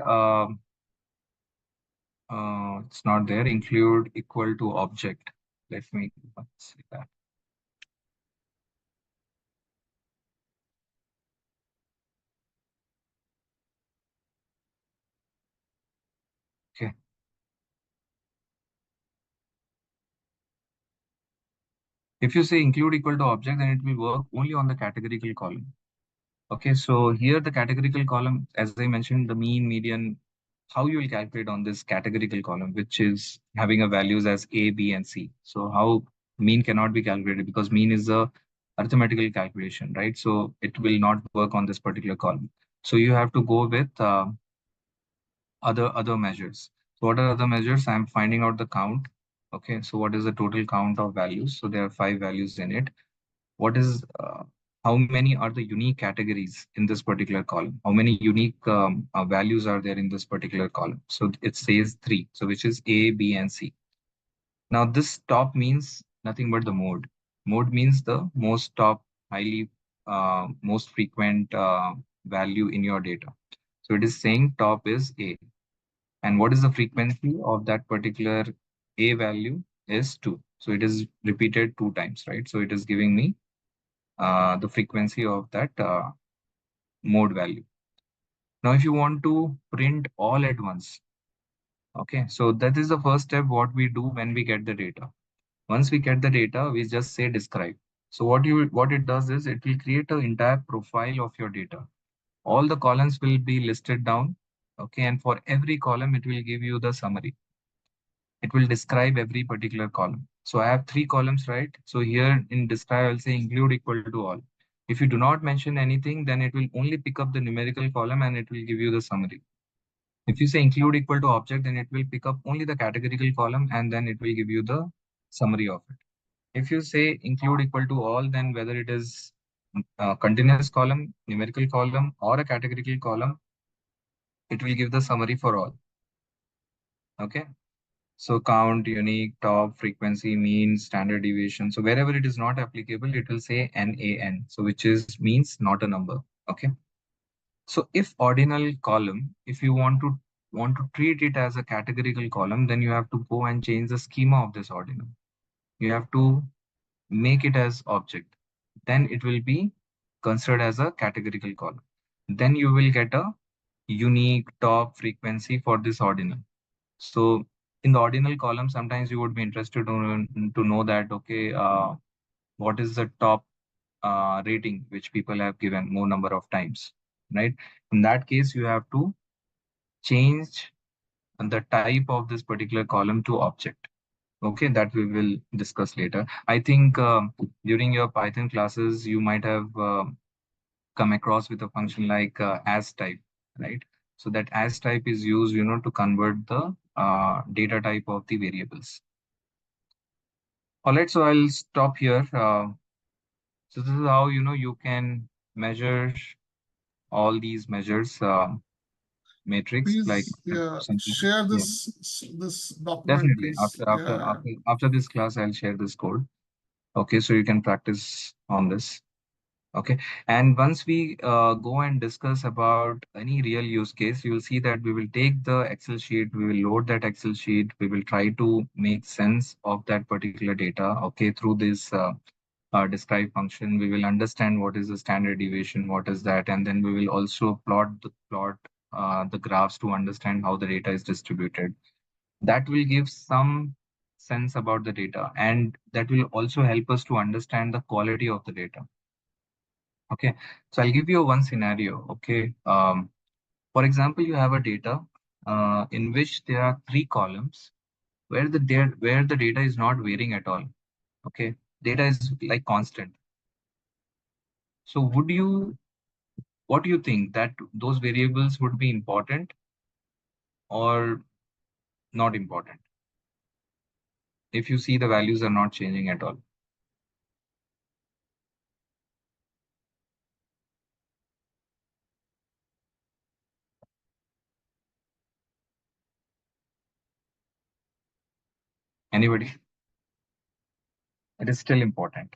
it's not there, include equal to object. Let me see that. Okay. If you say include equal to object, then it will work only on the categorical column. Okay, so here the categorical column, as I mentioned, the mean, median, how you will calculate on this categorical column, which is having a values as A, B, and C. So how mean cannot be calculated because mean is a arithmetical calculation, right? So it will not work on this particular column. So you have to go with other measures. So what are other measures? I'm finding out the count. Okay, so what is the total count of values? So there are 5 values in it. What is how many are the unique categories in this particular column? How many unique values are there in this particular column? So it says 3, so which is A, B, and C. Now this top means nothing but the mode. Mode means the most top, highly, most frequent value in your data. So it is saying top is A. And what is the frequency of that particular A value is 2. So it is repeated 2 times, right? So it is giving me the frequency of that mode value. Now, if you want to print all at once, okay, so that is the first step what we do when we get the data. Once we get the data, we just say describe. So what it does is it will create an entire profile of your data. All the columns will be listed down. Okay, and for every column, it will give you the summary. It will describe every particular column. So I have 3 columns, right? So here in describe, I'll say include equal to all. If you do not mention anything, then it will only pick up the numerical column and it will give you the summary. If you say include equal to object, then it will pick up only the categorical column and then it will give you the summary of it. If you say include equal to all, then whether it is a continuous column, numerical column, or a categorical column, it will give the summary for all. Okay. So count, unique, top, frequency, mean, standard deviation. So wherever it is not applicable, it will say NaN. So which is means not a number. Okay. So if ordinal column, if you want to treat it as a categorical column, then you have to go and change the schema of this ordinal. You have to make it as object. Then it will be considered as a categorical column. Then you will get a unique top frequency for this ordinal. So in the ordinal column, sometimes you would be interested to know that, okay, what is the top rating which people have given more number of times, right? In that case, you have to change the type of this particular column to object. Okay, that we will discuss later. I think during your Python classes, you might have come across with a function like as type, right? So that as type is used, to convert the data type of the variables. All right, so I'll stop here. So this is how, you can measure all these measures, matrix, like Please, something. share Yeah, this document, definitely. please. After this class, I'll share this code. Okay, so you can practice on this. Okay, and once we go and discuss about any real use case, you will see that we will take the Excel sheet, we will load that Excel sheet, we will try to make sense of that particular data, okay, through this describe function. We will understand what is the standard deviation, what is that, and then we will also plot the graphs to understand how the data is distributed. That will give some sense about the data, and that will also help us to understand the quality of the data. Okay, so I'll give you one scenario. Okay, for example, you have a data in which there are 3 columns where the data is not varying at all. Okay, data is like constant. So what do you think, that those variables would be important or not important if you see the values are not changing at all? Anybody? It is still important.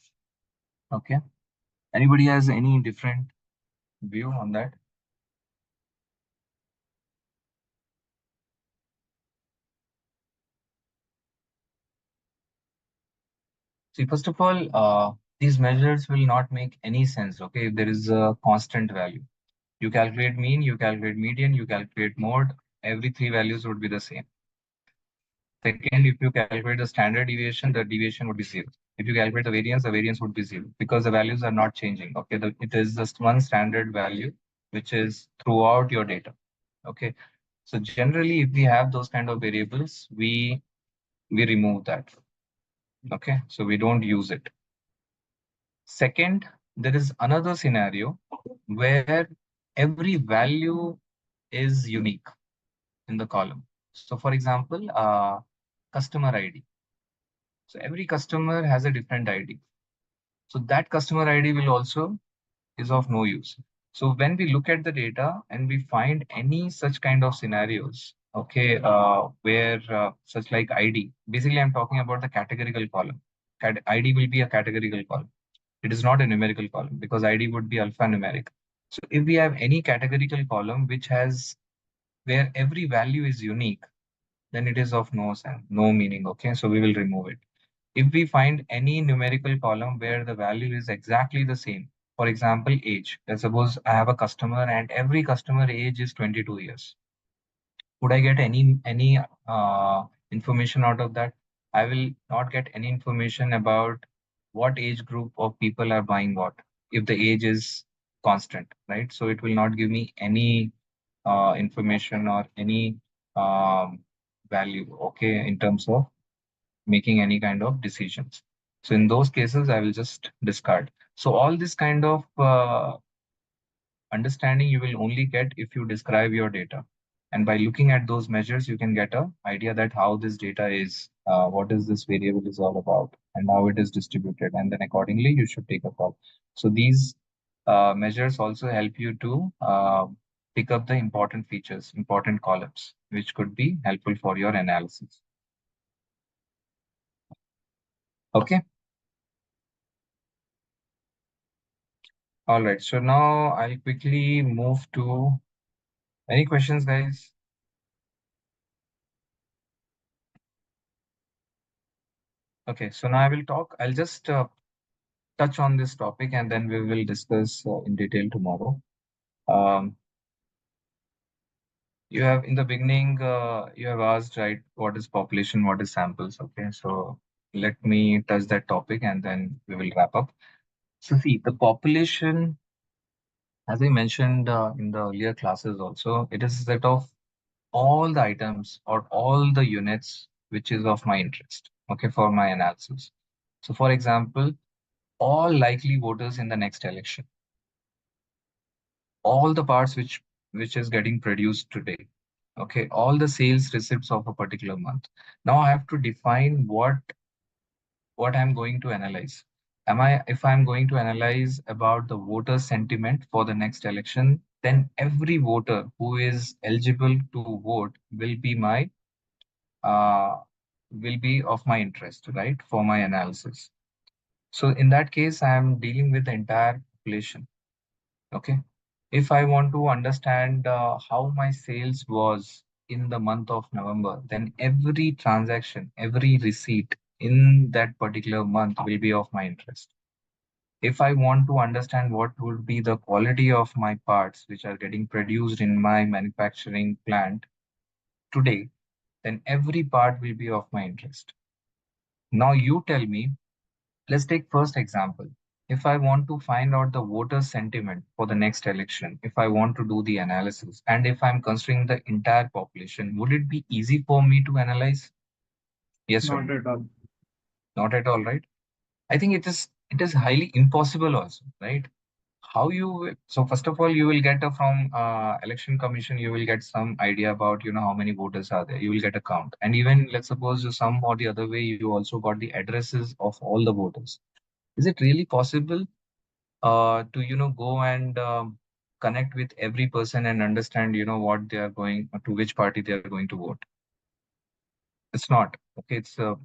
Okay. Anybody has any different view on that? See, first of all, these measures will not make any sense, okay, if there is a constant value. You calculate mean, you calculate median, you calculate mode, every 3 values would be the same. Second, if you calculate the standard deviation, the deviation would be 0. If you calculate the variance would be 0 because the values are not changing. Okay, it is just one standard value which is throughout your data. Okay, so generally, if we have those kind of variables, we remove that. Okay, so we don't use it. Second, there is another scenario where every value is unique in the column. So for example, customer ID. So every customer has a different ID. So that customer ID will also is of no use. So when we look at the data and we find any such kind of scenarios, okay, where such like ID, basically I'm talking about the categorical column. ID will be a categorical column. It is not a numerical column because ID would be alphanumeric. So if we have any categorical column which has where every value is unique, then it is of no sense, no meaning. Okay, so we will remove it. If we find any numerical column where the value is exactly the same, for example, age. Let's suppose I have a customer and every customer age is 22 years. Would I get any information out of that? I will not get any information about what age group of people are buying what if the age is constant, right? So it will not give me any information or any value, okay, in terms of making any kind of decisions. So in those cases, I will just discard. So all this kind of understanding you will only get if you describe your data. And by looking at those measures, you can get an idea that how this data is, what is this variable is all about, and how it is distributed. And then accordingly, you should take a call. So these measures also help you to pick up the important features, important columns, which could be helpful for your analysis. Okay. All right. So now I'll quickly move to any questions, guys? Okay. So now I will talk. I'll just touch on this topic and then we will discuss in detail tomorrow. You have in the beginning, you have asked, right, what is population, what is samples? Okay. So let me touch that topic and then we will wrap up. So see, the population, as I mentioned in the earlier classes also, it is a set of all the items or all the units which is of my interest, okay, for my analysis. So for example, all likely voters in the next election, all the parts which is getting produced today, okay, all the sales receipts of a particular month. Now I have to define what I'm going to analyze. If I'm going to analyze about the voter sentiment for the next election, then every voter who is eligible to vote uh, will be of my interest, right, for my analysis. So in that case, I am dealing with the entire population. Okay. If I want to understand how my sales was in the month of November, then every transaction, every receipt in that particular month will be of my interest. If I want to understand what would be the quality of my parts which are getting produced in my manufacturing plant today, then every part will be of my interest. Now you tell me, let's take first example. If I want to find out the voter sentiment for the next election, if I want to do the analysis, and if I'm considering the entire population, would it be easy for me to analyze? Yes or Not no? at all. Not at all, right? I think it is highly impossible also, right? So first of all, you will get from election commission, you will get some idea about, how many voters are there. You will get a count. And even let's suppose some or the other way, you also got the addresses of all the voters. Is it really possible to go and connect with every person and understand what they are going to which party they are going to vote? It's not. Okay, it's a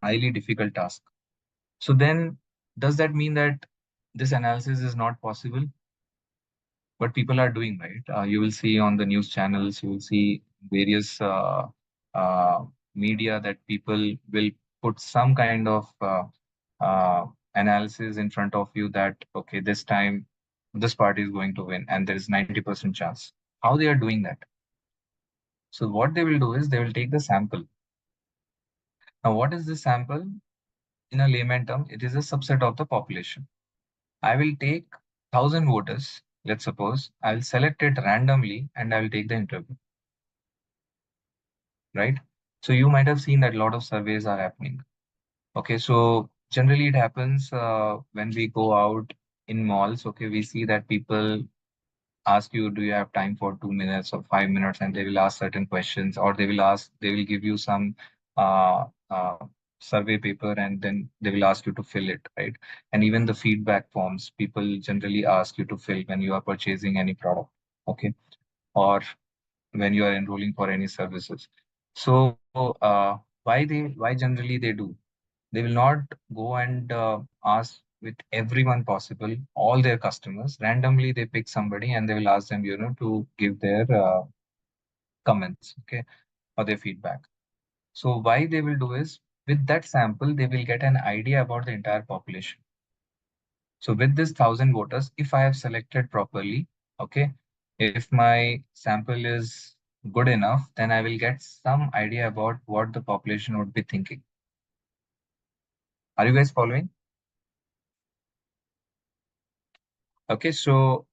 highly difficult task. So then does that mean that this analysis is not possible? But people are doing, right? You will see on the news channels, you will see various uh, media that people will put some kind of uh, analysis in front of you that, okay, this time this party is going to win and there is 90% chance. How they are doing that? So what they will do is they will take the sample. Now, what is the sample? In a layman term, it is a subset of the population. I will take 1,000 voters, let's suppose. I'll select it randomly and I will take the interview, right? So you might have seen that a lot of surveys are happening. Okay, so generally it happens when we go out in malls. Okay, we see that people ask you, do you have time for 2 minutes or 5 minutes? And they will ask certain questions, or they will give you some uh, uh, survey paper and then they will ask you to fill it, right? And even the feedback forms, people generally ask you to fill when you are purchasing any product, okay? Or when you are enrolling for any services. So why generally they do? They will not go and ask with everyone possible, all their customers. Randomly, they pick somebody and they will ask them, to give their comments, okay, or their feedback. So why they will do is with that sample, they will get an idea about the entire population. So with this 1,000 voters, if I have selected properly, okay, if my sample is good enough, then I will get some idea about what the population would be thinking. Are you guys following? Okay, so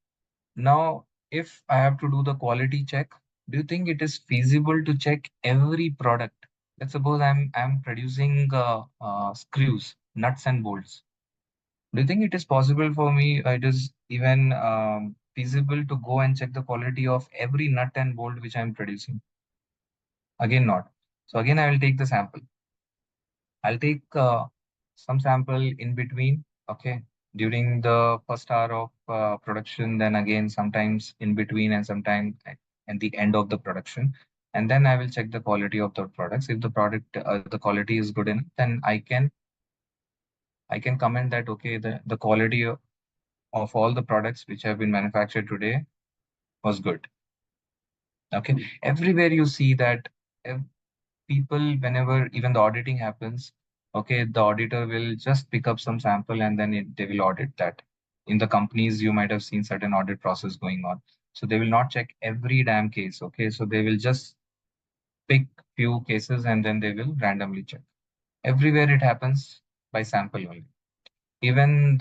now if I have to do the quality check, do you think it is feasible to check every product? Let's suppose I'm producing screws, nuts and bolts. Do you think it is possible for me? It is even feasible to go and check the quality of every nut and bolt which I'm producing? Again, not. So again, I will take the sample. I'll take some sample in between, okay, during the first hour of production, then again sometimes in between and sometime at the end of the production. And then I will check the quality of the products. If the product, the quality is good enough, then I can comment that, okay, the quality of all the products which have been manufactured today was good. Okay, everywhere you see that people, whenever even the auditing happens, okay, the auditor will just pick up some sample and then they will audit that. In the companies, you might have seen certain audit process going on. So they will not check every damn case. Okay, so they will just pick few cases and then they will randomly check. Everywhere it happens by sample only. Even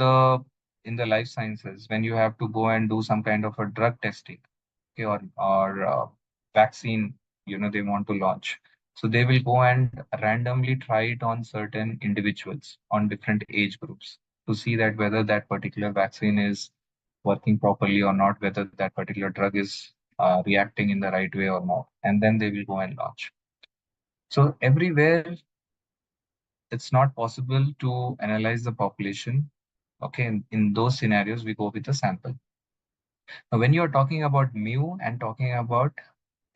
in the life sciences, when you have to go and do some kind of a drug testing, okay, or vaccine, they want to launch. So they will go and randomly try it on certain individuals on different age groups to see that whether that particular vaccine is working properly or not, whether that particular drug is reacting in the right way or not. And then they will go and launch. So everywhere it's not possible to analyze the population. Okay, in those scenarios, we go with a sample. Now, when you're talking about mu and talking about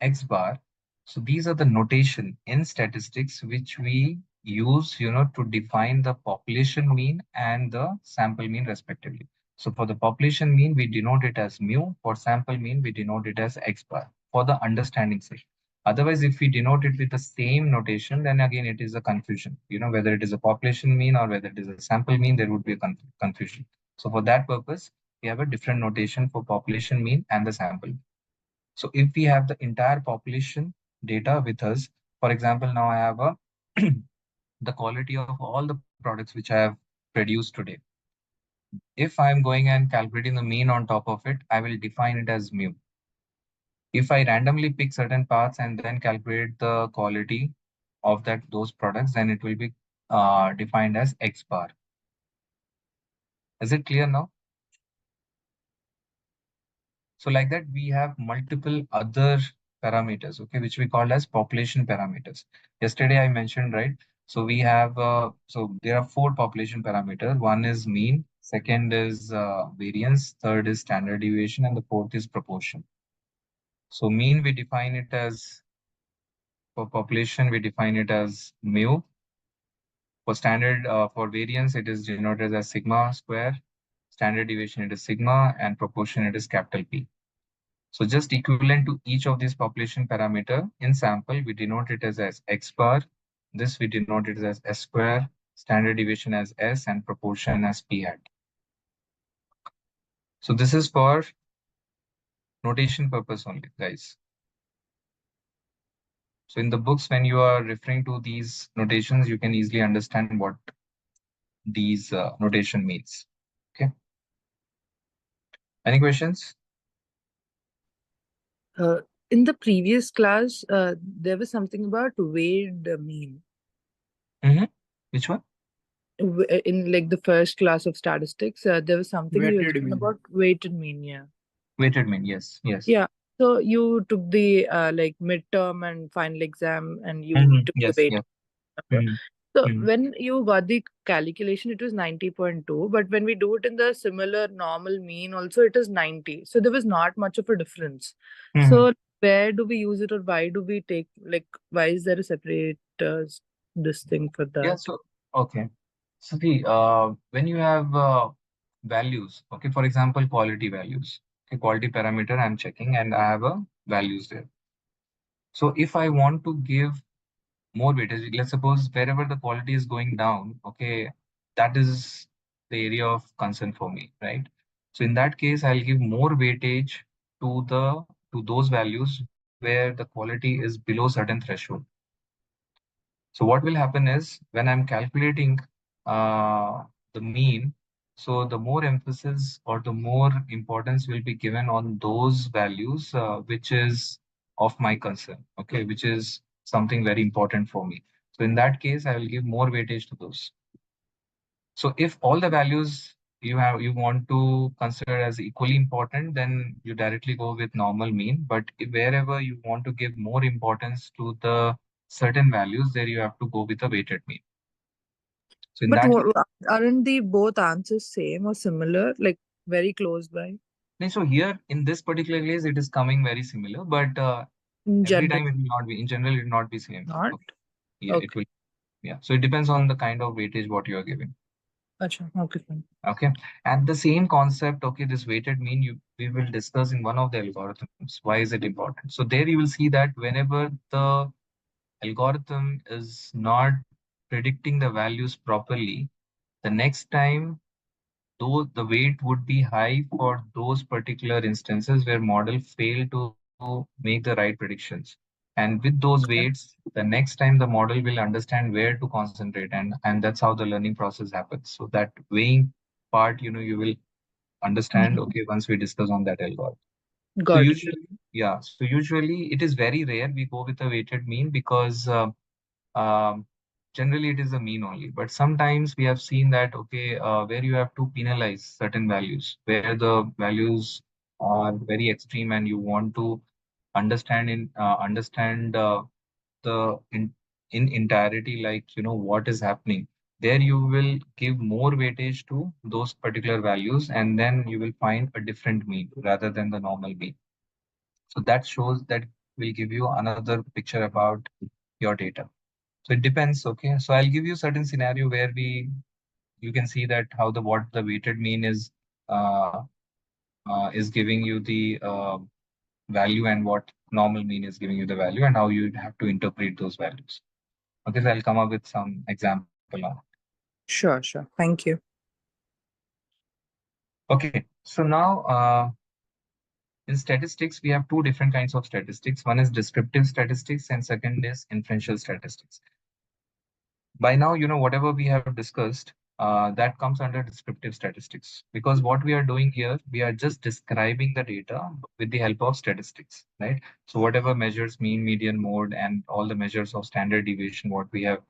X bar, so these are the notation in statistics which we use, to define the population mean and the sample mean respectively. So for the population mean, we denote it as mu. For sample mean, we denote it as X bar for the understanding sake. Otherwise, if we denote it with the same notation, then again, it is a confusion. Whether it is a population mean or whether it is a sample mean, there would be a confusion. So for that purpose, we have a different notation for population mean and the sample. So if we have the entire population data with us, for example, now I have the quality of all the products which I have produced today. If I'm going and calculating the mean on top of it, I will define it as mu. If I randomly pick certain parts and then calculate the quality of those products, then it will be defined as X bar. Is it clear now? So like that, we have multiple other parameters, okay, which we call as population parameters. Yesterday I mentioned, right? So we have, so there are 4 population parameters. One is mean, second is variance, third is standard deviation, and the fourth is proportion. So mean, we define it as, for population, we define it as mu. For standard, for variance, it is denoted as sigma square. Standard deviation, it is sigma, and proportion, it is capital P. So just equivalent to each of these population parameter in sample, we denote it as X bar. This we denote it as S square, standard deviation as S, and proportion as P hat. So this is for notation purpose only, guys. So in the books, when you are referring to these notations, you can easily understand what these notation means. Okay. Any questions? In the previous class, there was something about weighted mean. Which one? In like the first class of statistics, there was something you Weighted explained mean. about weighted mean. Yeah. Weighted mean, yes, yes. Yeah. So you took the like midterm and final exam, and you took the Yes, weight. yes. Number. So when you got the calculation, it was 90.2. But when we do it in the similar normal mean, also it is 90. So there was not much of a difference. So where do we use it, or why do we take, like, why is there a separate this thing for that? Yeah, so okay. So the when you have values, okay, for example, quality values, okay, quality parameter I'm checking and I have a values there. So if I want to give more weightage, let's suppose wherever the quality is going down, okay, that is the area of concern for me, right? So in that case, I'll give more weightage to those values where the quality is below certain threshold. So what will happen is when I'm calculating the mean, So the more emphasis or the more importance will be given on those values which is of my concern, okay, which is something very important for me. So in that case, I will give more weightage to those. So if all the values you want to consider as equally important, then you directly go with normal mean. But wherever you want to give more importance to the certain values, there you have to go with a weighted mean. So in But that aren't the both answers same or similar, like very close by? so here in this particular case, it is coming very similar, but In every general, time it will not be. In general, it will not be same. not? Okay. Yeah, it Okay. will. Yeah. So it depends on the kind of weightage what you are giving. Acha, okay, fine. Okay. And the same concept, okay, this weighted mean we will discuss in one of the algorithms. Why is it important? So there you will see that whenever the algorithm is not predicting the values properly, the next time though the weight would be high for those particular instances where model failed to make the right predictions. And with those weights, the next time the model will understand where to concentrate, and that's how the learning process happens. So that weighing part, you will understand, okay, once we discuss on that algorithm. So Got it. usually, yeah, so usually it is very rare we go with a weighted mean because um, generally it is a mean only. But sometimes we have seen that, okay, where you have to penalize certain values, where the values are very extreme and you want to understand the in entirety, like, what is happening. There you will give more weightage to those particular values, and then you will find a different mean rather than the normal mean. So that shows that will give you another picture about your data. So it depends. Okay. So I'll give you certain scenario where you can see that how what the weighted mean uh, is giving you the value, and what normal mean is giving you the value, and how you have to interpret those values. Okay. So I'll come up with some example on it. Sure, sure. Thank you. Okay. So now in statistics, we have two different kinds of statistics. One is descriptive statistics and second is inferential statistics. By now, whatever we have discussed, that comes under descriptive statistics, because what we are doing here, we are just describing the data with the help of statistics, right? So whatever measures mean, median, mode, and all the measures of standard deviation, what we have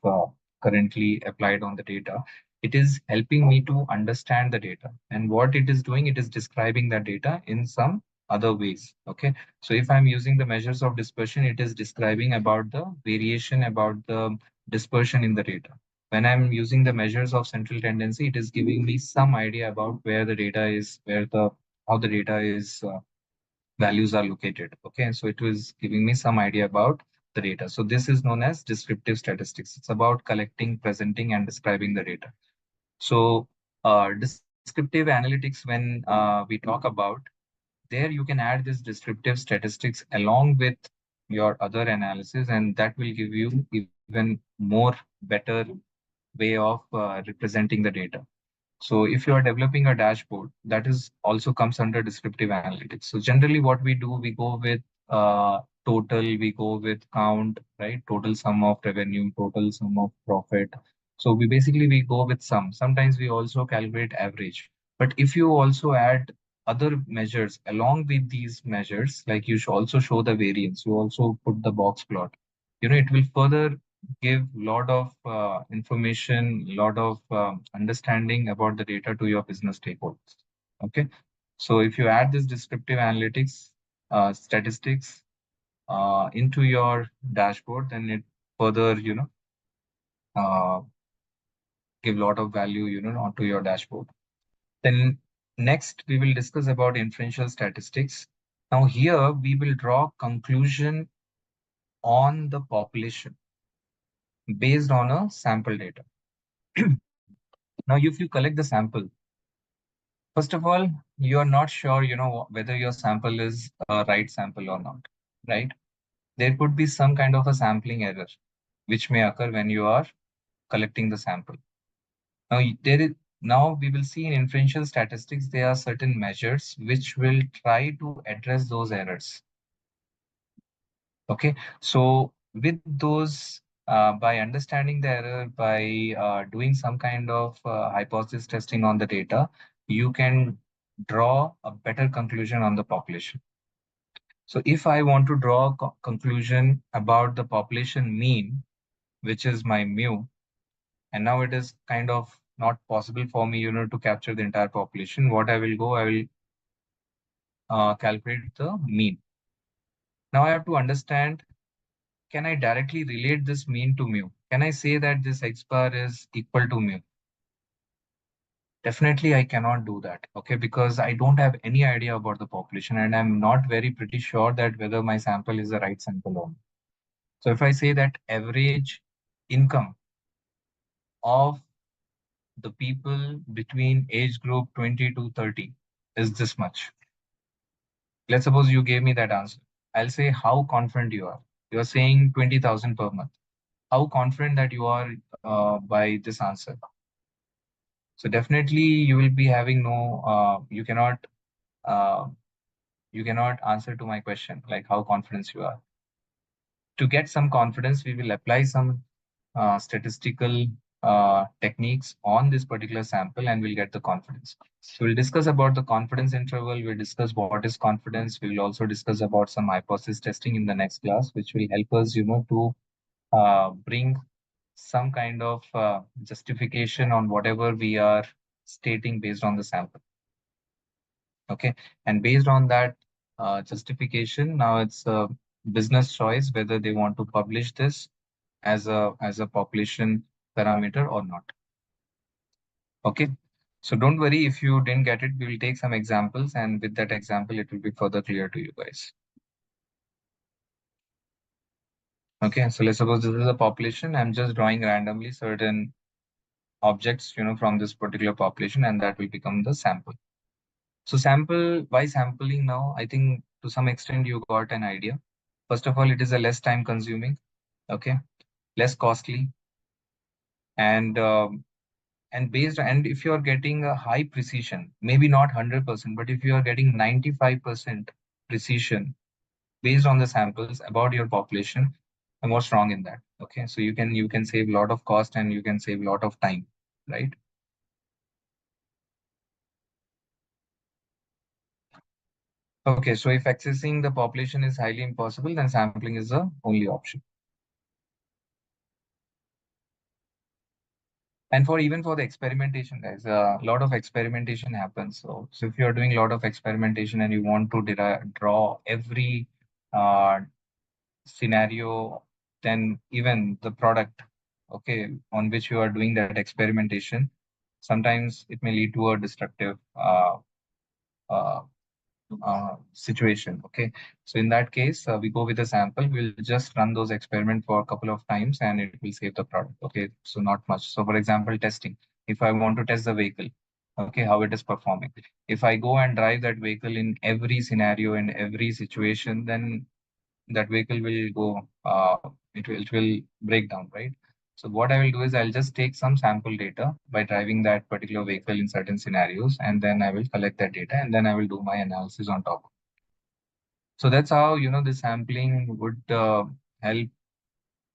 currently applied on the data, it is helping me to understand the data. And what it is doing, it is describing that data in some other ways. Okay. So if I'm using the measures of dispersion, it is describing about the variation, about the dispersion in the data. When I'm using the measures of central tendency, it is giving me some idea about where the data is, how the data is, values are located. Okay, so it was giving me some idea about the data. So this is known as descriptive statistics. It's about collecting, presenting, and describing the data. So descriptive analytics, when we talk about, there you can add this descriptive statistics along with your other analysis, and that will give you even more better way of representing the data. So if you are developing a dashboard, that is also comes under descriptive analytics. So generally what we do, we go with total, we go with count, right? Total sum of revenue, total sum of profit. So we go with sum. Sometimes we also calculate average. But if you also add other measures along with these measures, like you should also show the variance, you also put the box plot, it will further give lot of information, lot of understanding about the data to your business stakeholders. Okay, so if you add this descriptive analytics, statistics into your dashboard, then it further, uh, give lot of value, onto your dashboard. Then next we will discuss about inferential statistics. Now here we will draw conclusion on the population based on a sample data. Now, if you collect the sample, first of all, you are not sure, whether your sample is a right sample or not, right? There could be some kind of a sampling error, which may occur when you are collecting the sample. Now, now we will see in inferential statistics, there are certain measures which will try to address those errors. Okay, so with those by understanding the error, by doing some kind of hypothesis testing on the data, you can draw a better conclusion on the population. So if I want to draw a conclusion about the population mean, which is my mu, and now it is kind of not possible for me, to capture the entire population, what I will calculate the mean. Now I have to understand, can I directly relate this mean to mu? Can I say that this X bar is equal to mu? Definitely, I cannot do that, okay, because I don't have any idea about the population and I'm not very pretty sure that whether my sample is the right sample or not. So if I say that average income of the people between age group 20 to 30 is this much. Let's suppose you gave me that answer. I'll say how confident you are. You're saying 20,000 per month. How confident that you are by this answer? So definitely you will be having you cannot answer to my question, like how confident you are. To get some confidence, we will apply some statistical techniques on this particular sample and we'll get the confidence. So we'll discuss about the confidence interval. We'll discuss what is confidence. We will also discuss about some hypothesis testing in the next class, which will help us, to bring some kind of justification on whatever we are stating based on the sample. Okay, and based on that justification, now it's a business choice whether they want to publish this as a population parameter or not. Okay, so don't worry if you didn't get it. We will take some examples, and with that example, it will be further clear to you guys. Okay, so let's suppose this is a population. I'm just drawing randomly certain objects, from this particular population, and that will become the sample. So by sampling now, I think to some extent you got an idea. First of all, it is a less time consuming, okay, less costly, and if you are getting a high precision, maybe not 100%, but if you are getting 95% precision based on the samples about your population, and what's wrong in that? Okay, so you can save a lot of cost and you can save a lot of time, right? Okay, so if accessing the population is highly impossible, then sampling is the only option. And even for the experimentation, guys, a lot of experimentation happens. So if you're doing a lot of experimentation and you want to draw every scenario, then even the product, okay, on which you are doing that experimentation, sometimes it may lead to a destructive uh, situation. Okay, so in that case, we go with a sample. We'll just run those experiments for a couple of times and it will save the product. Okay, so not much. So for example, testing. If I want to test the vehicle, okay, how it is performing. If I go and drive that vehicle in every scenario and every situation, then that vehicle will go, it will break down, right? So what I will do is I'll just take some sample data by driving that particular vehicle in certain scenarios, and then I will collect that data, and then I will do my analysis on top. So that's how, the sampling would help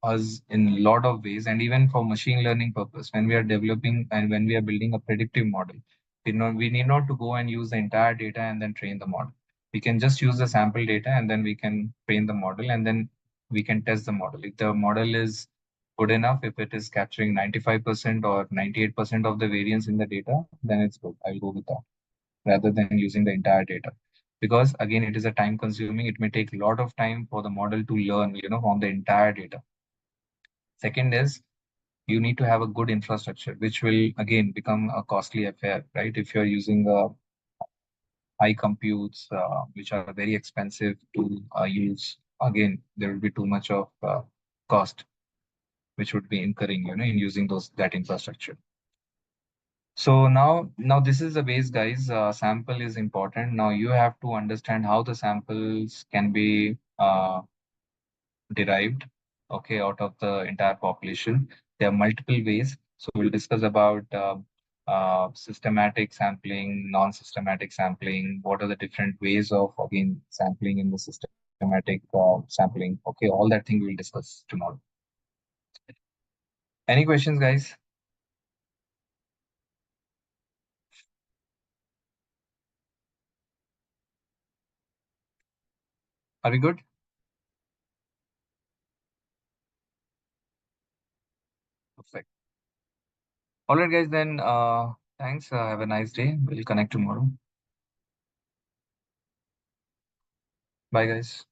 us in a lot of ways, and even for machine learning purpose, when we are developing and when we are building a predictive model, we need not to go and use the entire data and then train the model. We can just use the sample data and then we can train the model and then we can test the model. If the model is good enough, if it is capturing 95% or 98% of the variance in the data, then it's good. I'll go with that rather than using the entire data. Because again, it is a time consuming. It may take a lot of time for the model to learn, on the entire data. Second is you need to have a good infrastructure, which will again become a costly affair, right? If you're using high computes, which are very expensive to use, again, there will be too much of cost, which would be incurring, in using that infrastructure. So now this is the base, guys. Sample is important. Now you have to understand how the samples can be derived, okay, out of the entire population. There are multiple ways. So we'll discuss about systematic sampling, non-systematic sampling. What are the different ways of, again, sampling in the systematic sampling? Okay, all that thing we'll discuss tomorrow. Any questions, guys? Are we good? Perfect. All right, guys, then thanks. Have a nice day. We'll connect tomorrow. Bye, guys.